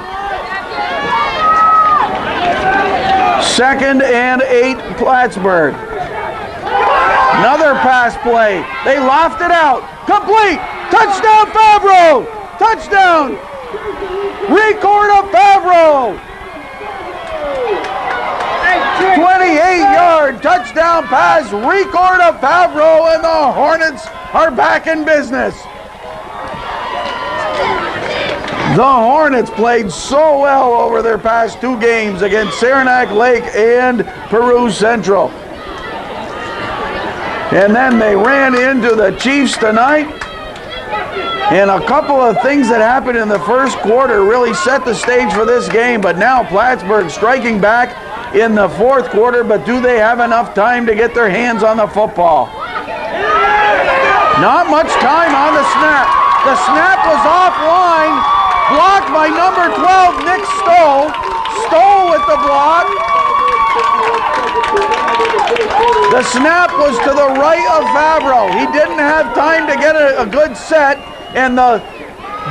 2nd and 8, Plattsburgh. Another pass play. They lofted it out. Complete. Touchdown, Favreau. Touchdown. Record of Favreau. 28-yard touchdown pass. Record of Favreau, and the Hornets are back in business. The Hornets played so well over their past 2 games against Saranac Lake and Peru Central. And then they ran into the Chiefs tonight. And a couple of things that happened in the first quarter really set the stage for this game. But now Plattsburgh striking back in the 4th quarter. But do they have enough time to get their hands on the football? Not much time on the snap. The snap was offline. Blocked by number 12, Nick Stoll. Stoll with the block. The snap was to the right of Favreau. He didn't have time to get a good set, and the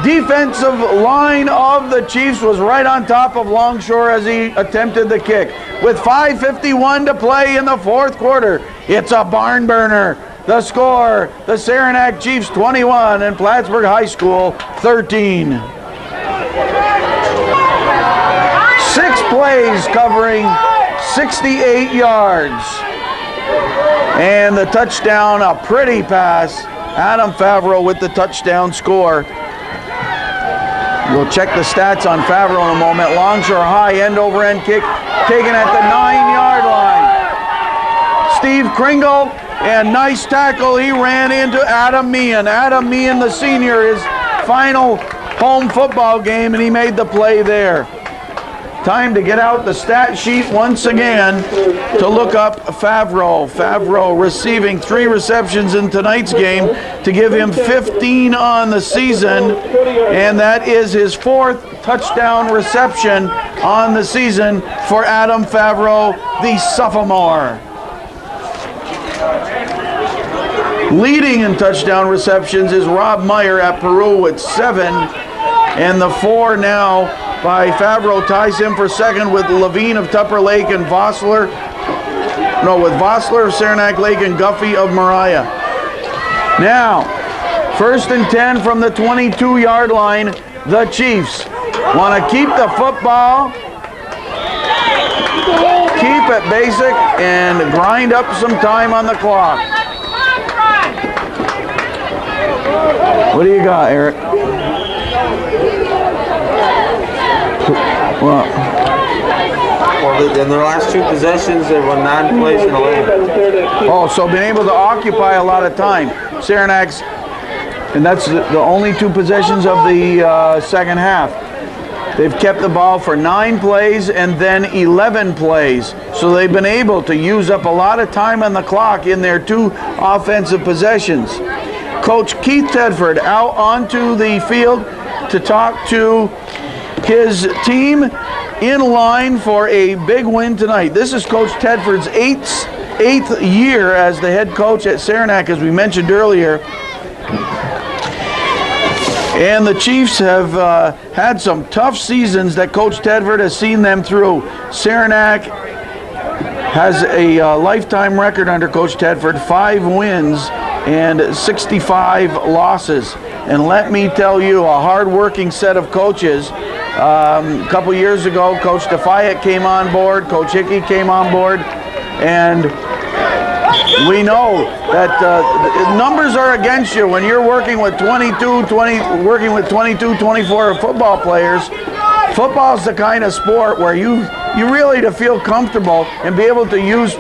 defensive line of the Chiefs was right on top of Longshore as he attempted the kick. With 5:51 to play in the 4th quarter, it's a barn burner. The score, the Saranac Chiefs 21 and Plattsburgh High School 13. 6 plays covering 68 yards. And the touchdown, a pretty pass. Adam Favreau with the touchdown score. We'll check the stats on Favreau in a moment. Longshore high end over end kick taken at the 9-yard line. Steve Kringle, and nice tackle. He ran into Adam Meehan. Adam Meehan, the senior, his final home football game, and he made the play there. Time to get out the stat sheet once again to look up Favreau. Favreau receiving 3 receptions in tonight's game to give him 15 on the season, and that is his 4th touchdown reception on the season for Adam Favreau, the sophomore. Leading in touchdown receptions is Rob Meyer at Peru with 7, and the 4 now by Favreau ties him for second with Levine of Tupper Lake and Vossler of Saranac Lake and Guffey of Mariah. Now, 1st and 10 from the 22-yard line. The Chiefs want to keep the football, keep it basic, and grind up some time on the clock. What do you got, Eric? Well, in their last 2 possessions, they won 9 plays and 11. Oh, so been able to occupy a lot of time. Saranac's, and that's the only 2 possessions of the second half. They've kept the ball for 9 plays and then 11 plays. So they've been able to use up a lot of time on the clock in their 2 offensive possessions. Coach Keith Tedford out onto the field to talk to his team in line for a big win tonight. This is Coach Tedford's 8th year as the head coach at Saranac, as we mentioned earlier. And the Chiefs have had some tough seasons that Coach Tedford has seen them through. Saranac has a lifetime record under Coach Tedford, 5 wins and 65 losses. And let me tell you, a hard-working set of coaches. A couple years ago, Coach DeFayette came on board, Coach Hickey came on board, and we know that numbers are against you when you're working with 22, 24 football players. Football's the kind of sport where you really, to feel comfortable and be able to use,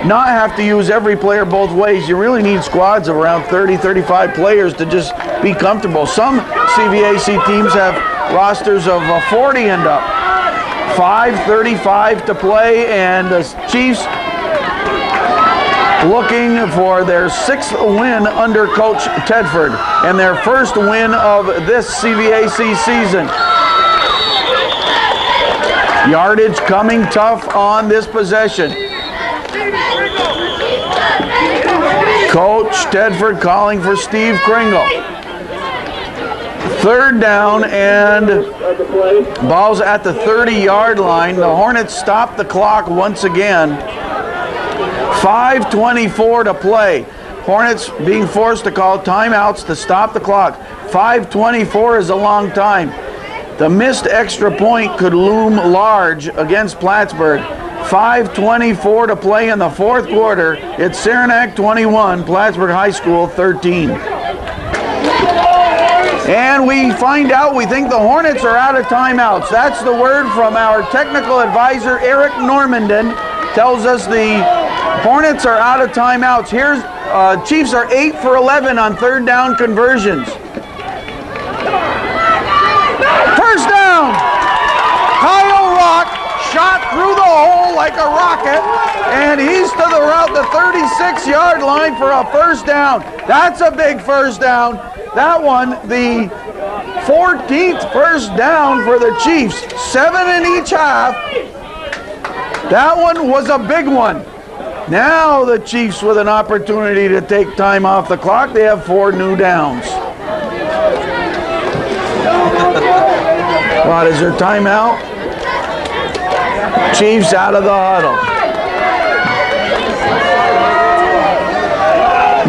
not have to use every player both ways, you really need squads of around 30, 35 players to just be comfortable. Some CVAC teams have rosters of 40 and up. 5:35 to play, and the Chiefs looking for their 6th win under Coach Tedford and their 1st win of this CVAC season. Yardage coming tough on this possession. Coach Tedford calling for Steve Kringle. 3rd down, and ball's at the 30-yard line. The Hornets stop the clock once again. 5:24 to play. Hornets being forced to call timeouts to stop the clock. 5:24 is a long time. The missed extra point could loom large against Plattsburgh. 5:24 to play in the 4th quarter. It's Saranac 21, Plattsburgh High School 13. And we find out, we think the Hornets are out of timeouts. That's the word from our technical advisor, Eric Normandin, tells us the Hornets are out of timeouts. Here's Chiefs are 8 for 11 on 3rd down conversions. 1st down. Kyle Rock shot through the hole like a rocket, and he's to the 36-yard line for a 1st down. That's a big 1st down. That one, the 14th 1st down for the Chiefs. 7 in each half. That one was a big one. Now the Chiefs with an opportunity to take time off the clock. They have 4 new downs. What, is there timeout? Chiefs out of the huddle.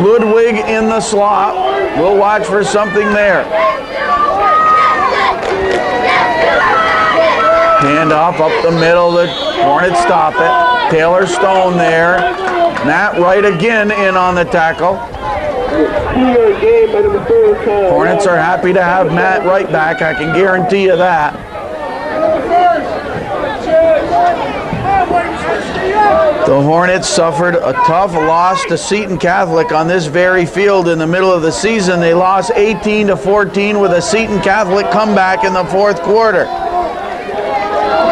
Ludwig in the slot. We'll watch for something there. Hand off up the middle. The Hornets stop it. Taylor Stone there. Matt Wright again in on the tackle. Hornets are happy to have Matt Wright back. I can guarantee you that. The Hornets suffered a tough loss to Seton Catholic on this very field in the middle of the season. They lost 18-14 with a Seton Catholic comeback in the fourth quarter.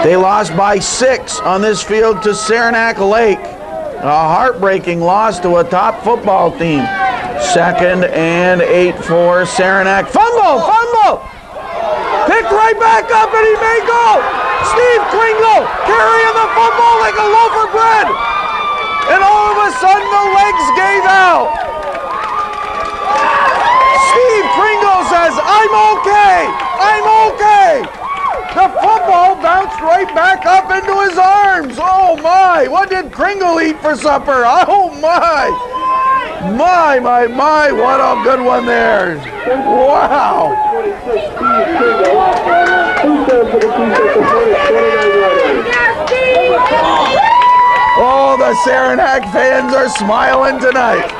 They lost by 6 on this field to Saranac Lake. A heartbreaking loss to a top football team. 2nd and 8 for Saranac. Fumble! Picked right back up and he may go. Steve Kringle carrying the football like a loaf of bread. And all of a sudden the legs gave out. Steve Kringle says, I'm okay. The football bounced right back up into his arms. Oh my, what did Kringle eat for supper? Oh my. My, what a good one there. Wow. Oh, the Saranac fans are smiling tonight.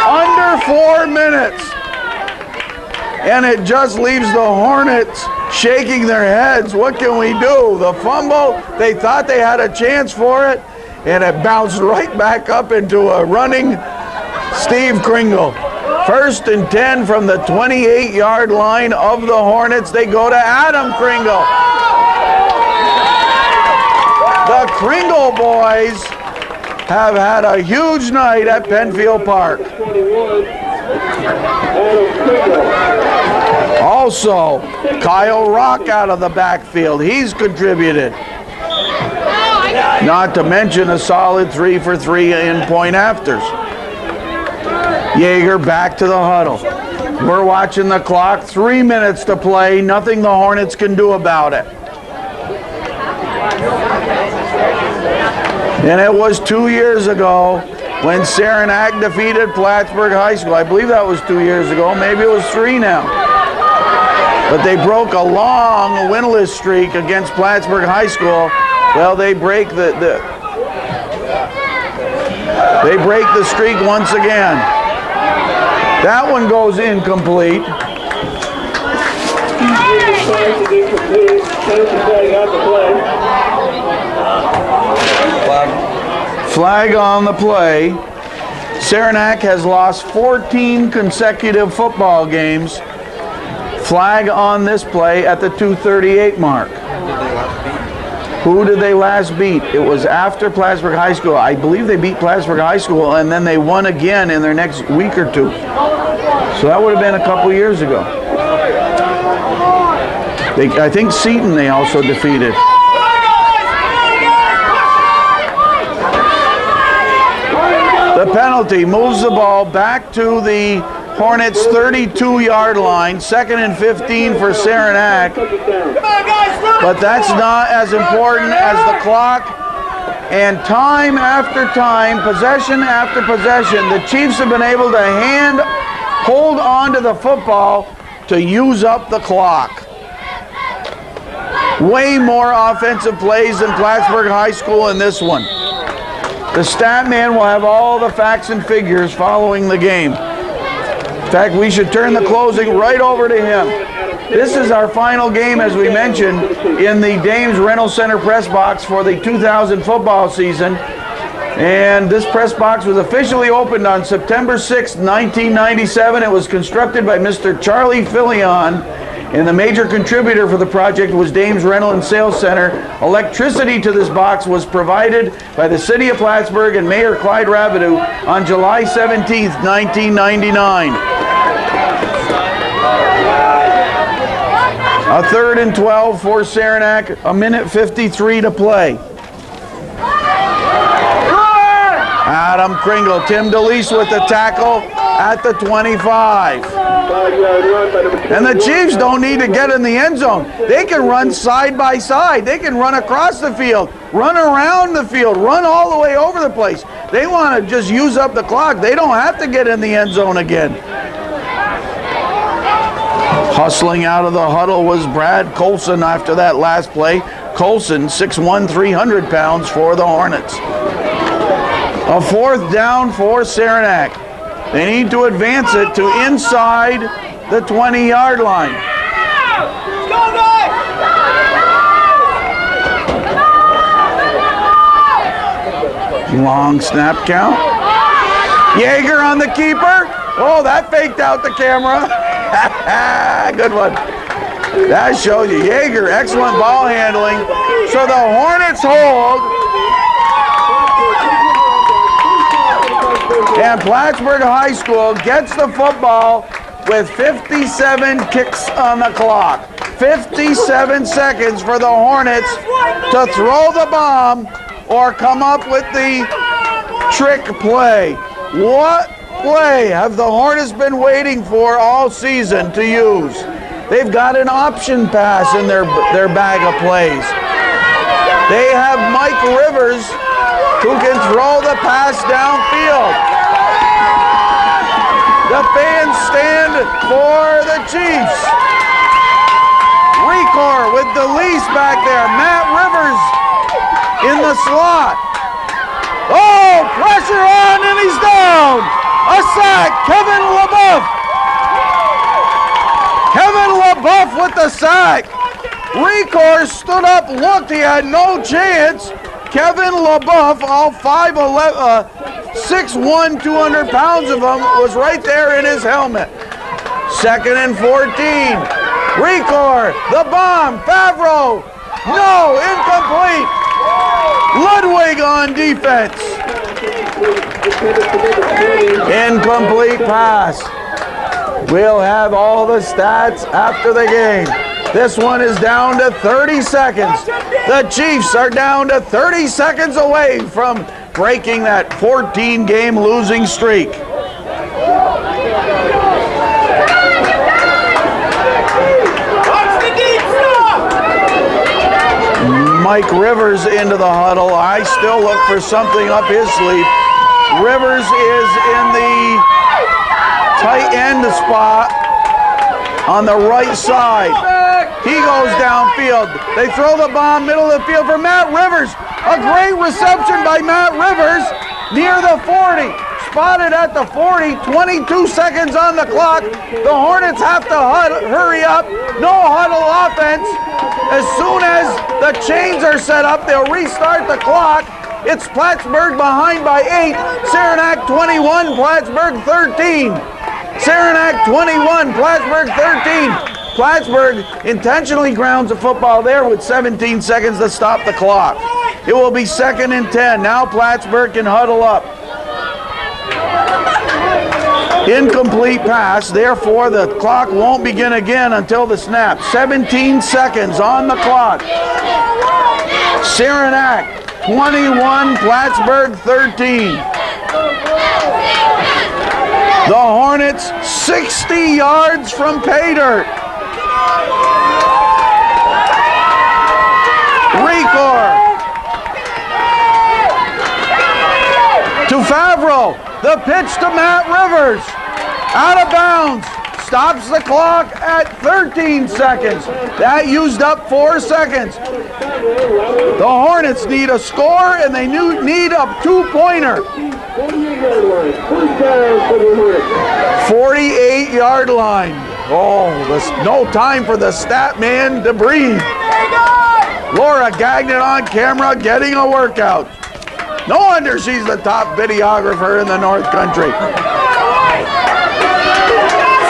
Under 4 minutes. And it just leaves the Hornets shaking their heads. What can we do? The fumble, they thought they had a chance for it, and it bounced right back up into a running Steve Kringle. 1st and 10 from the 28-yard line of the Hornets. They go to Adam Kringle. The Kringle boys have had a huge night at Penfield Park. Also, Kyle Rock out of the backfield. He's contributed. Not to mention a solid 3 for 3 in point afters. Yeager back to the huddle. We're watching the clock. 3 minutes to play. Nothing the Hornets can do about it. And it was 2 years ago when Saranac defeated Plattsburgh High School. I believe that was 2 years ago. Maybe it was 3 now. But they broke a long winless streak against Plattsburgh High School. Well, they break the streak once again. That one goes incomplete. Flag on the play. Saranac has lost 14 consecutive football games. Flag on this play at the 2:38 mark. Who did they last beat? It was after Plattsburgh High School. I believe they beat Plattsburgh High School, and then they won again in their next week or two. So that would have been a couple years ago. I think Seton they also defeated. The penalty moves the ball back to the Hornets' 32-yard line, 2nd and 15 for Saranac. But that's not as important as the clock. And time after time, possession after possession, the Chiefs have been able to hold on to the football to use up the clock. Way more offensive plays than Plattsburgh High School in this one. The stat man will have all the facts and figures following the game. In fact, we should turn the closing right over to him. This is our final game, as we mentioned, in the Dames Rental Center press box for the 2000 football season. And this press box was officially opened on September 6, 1997. It was constructed by Mr. Charlie Filion, and the major contributor for the project was Dames Rental and Sales Center. Electricity to this box was provided by the City of Plattsburgh and Mayor Clyde Rabideau on July 17, 1999. A 3rd and 12 for Saranac, a minute 53 to play. Adam Kringle, Tim DeLeese with the tackle at the 25. And the Chiefs don't need to get in the end zone. They can run side by side. They can run across the field, run around the field, run all the way over the place. They want to just use up the clock. They don't have to get in the end zone again. Hustling out of the huddle was Brad Colson after that last play. Colson, 6'1", 300 pounds for the Hornets. A 4th down for Saranac. They need to advance it to inside the 20-yard line. Go, guys! Long snap count. Yeager on the keeper. Oh, that faked out the camera. Good one. That shows you. Yeager, excellent ball handling. So the Hornets hold. And Plattsburgh High School gets the football with 57 kicks on the clock. 57 seconds for the Hornets to throw the bomb or come up with the trick play. What play have the Hornets been waiting for all season to use? They've got an option pass in their bag of plays. They have Mike Rivers who can throw the pass downfield. The fans stand for the Chiefs. Recor with the lease back there. Matt Rivers in the slot. Oh, pressure on and he's down. A sack, Kevin LaBeouf. Kevin LaBeouf with the sack. Recor stood up, looked, he had no chance. Kevin LaBeouf, all 5'11", 6'1", 200 pounds of him, was right there in his helmet. 2nd and 14. Recor, the bomb, Favreau. No, incomplete. Ludwig on defense. Incomplete pass. We'll have all the stats after the game. This one is down to 30 seconds. The Chiefs are down to 30 seconds away from breaking that 14-game losing streak. Mike Rivers into the huddle. I still look for something up his sleeve. Rivers is in the tight end spot on the right side. He goes downfield. They throw the bomb middle of the field for Matt Rivers. A great reception by Matt Rivers near the 40. Spotted at the 40, 22 seconds on the clock. The Hornets have to hurry up. No huddle offense. As soon as the chains are set up, they'll restart the clock. It's Plattsburgh behind by 8. Saranac 21, Plattsburgh 13. Saranac 21, Plattsburgh 13. Plattsburgh intentionally grounds the football there with 17 seconds to stop the clock. It will be 2nd and 10. Now Plattsburgh can huddle up. Incomplete pass, therefore the clock won't begin again until the snap. 17 seconds on the clock. Saranac 21, Plattsburgh 13. The Hornets 60 yards from pay dirt. Recor to Favreau. The pitch to Matt Rivers. Out of bounds. Stops the clock at 13 seconds. That used up 4 seconds. The Hornets need a score and they need a 2-pointer. 48-yard line. Oh, there's no time for the stat man to breathe. Laura Gagnon on camera getting a workout. No wonder she's the top videographer in the North Country.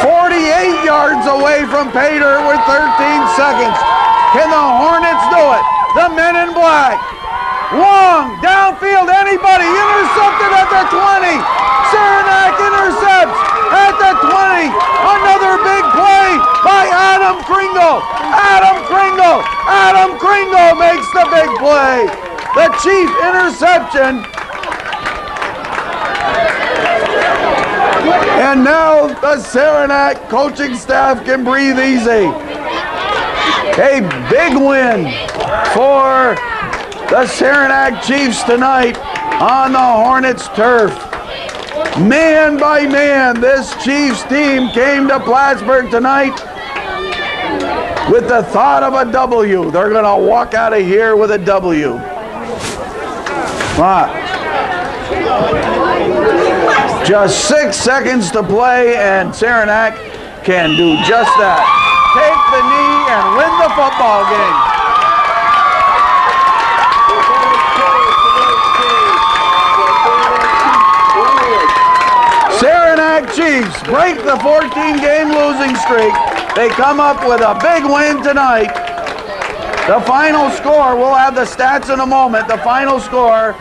48 yards away from pay dirt with 13 seconds. Can the Hornets do it? The men in black. Long, downfield, anybody, intercepted at the 20. Saranac intercepts at the 20. Another big play by Adam Kringle. Adam Kringle. Adam Kringle makes the big play. The chief interception. And now the Saranac coaching staff can breathe easy. A big win for the Saranac Chiefs tonight on the Hornets turf. Man by man, this Chiefs team came to Plattsburgh tonight with the thought of a W. They're going to walk out of here with a W. Just 6 seconds to play, and Saranac can do just that. Take the knee and win the football game. Saranac Chiefs break the 14-game losing streak. They come up with a big win tonight. The final score, we'll have the stats in a moment. The final score,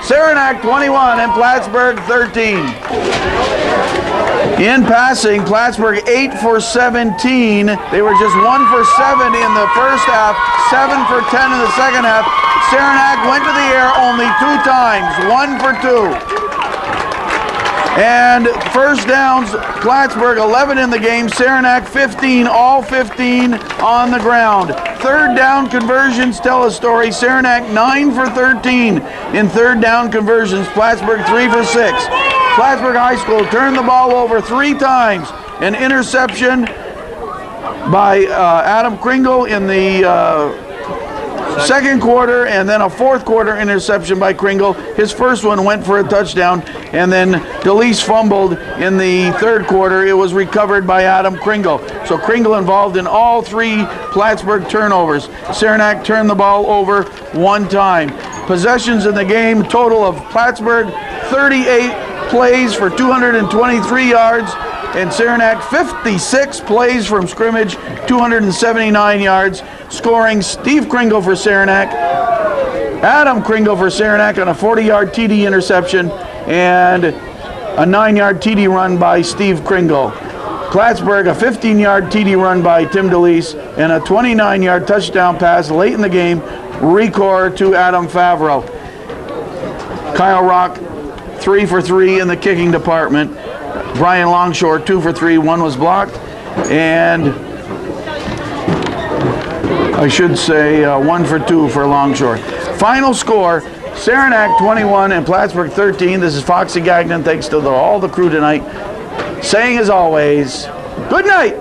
Saranac 21 and Plattsburgh 13. In passing, Plattsburgh 8 for 17. They were just 1 for 7 in the first half, 7 for 10 in the second half. Saranac went to the air only 2 times, 1 for 2. And first downs, Plattsburgh 11 in the game, Saranac 15, all 15 on the ground. Third down conversions tell a story. Saranac 9 for 13 in third down conversions, Plattsburgh 3 for 6. Plattsburgh High School turned the ball over 3 times. An interception by Adam Kringle in the second quarter, and then a fourth quarter interception by Kringle. His first one went for a touchdown, and then DeLeese fumbled in the third quarter. It was recovered by Adam Kringle. So Kringle involved in all 3 Plattsburgh turnovers. Saranac turned the ball over 1 time. Possessions in the game, total of Plattsburgh 38 plays for 223 yards, and Saranac 56 plays from scrimmage, 279 yards. Scoring, Steve Kringle for Saranac, Adam Kringle for Saranac on a 40-yard TD interception, and a 9-yard TD run by Steve Kringle. Plattsburgh, a 15-yard TD run by Tim DeLeese, and a 29-yard touchdown pass late in the game, Recor to Adam Favreau. Kyle Rock, 3 for 3 in the kicking department. Brian Longshore, 2 for 3, 1 was blocked, and I should say 1 for 2 for Longshore. Final score, Saranac 21 and Plattsburgh 13. This is Foxy Gagnon. Thanks to all the crew tonight. Saying as always, good night.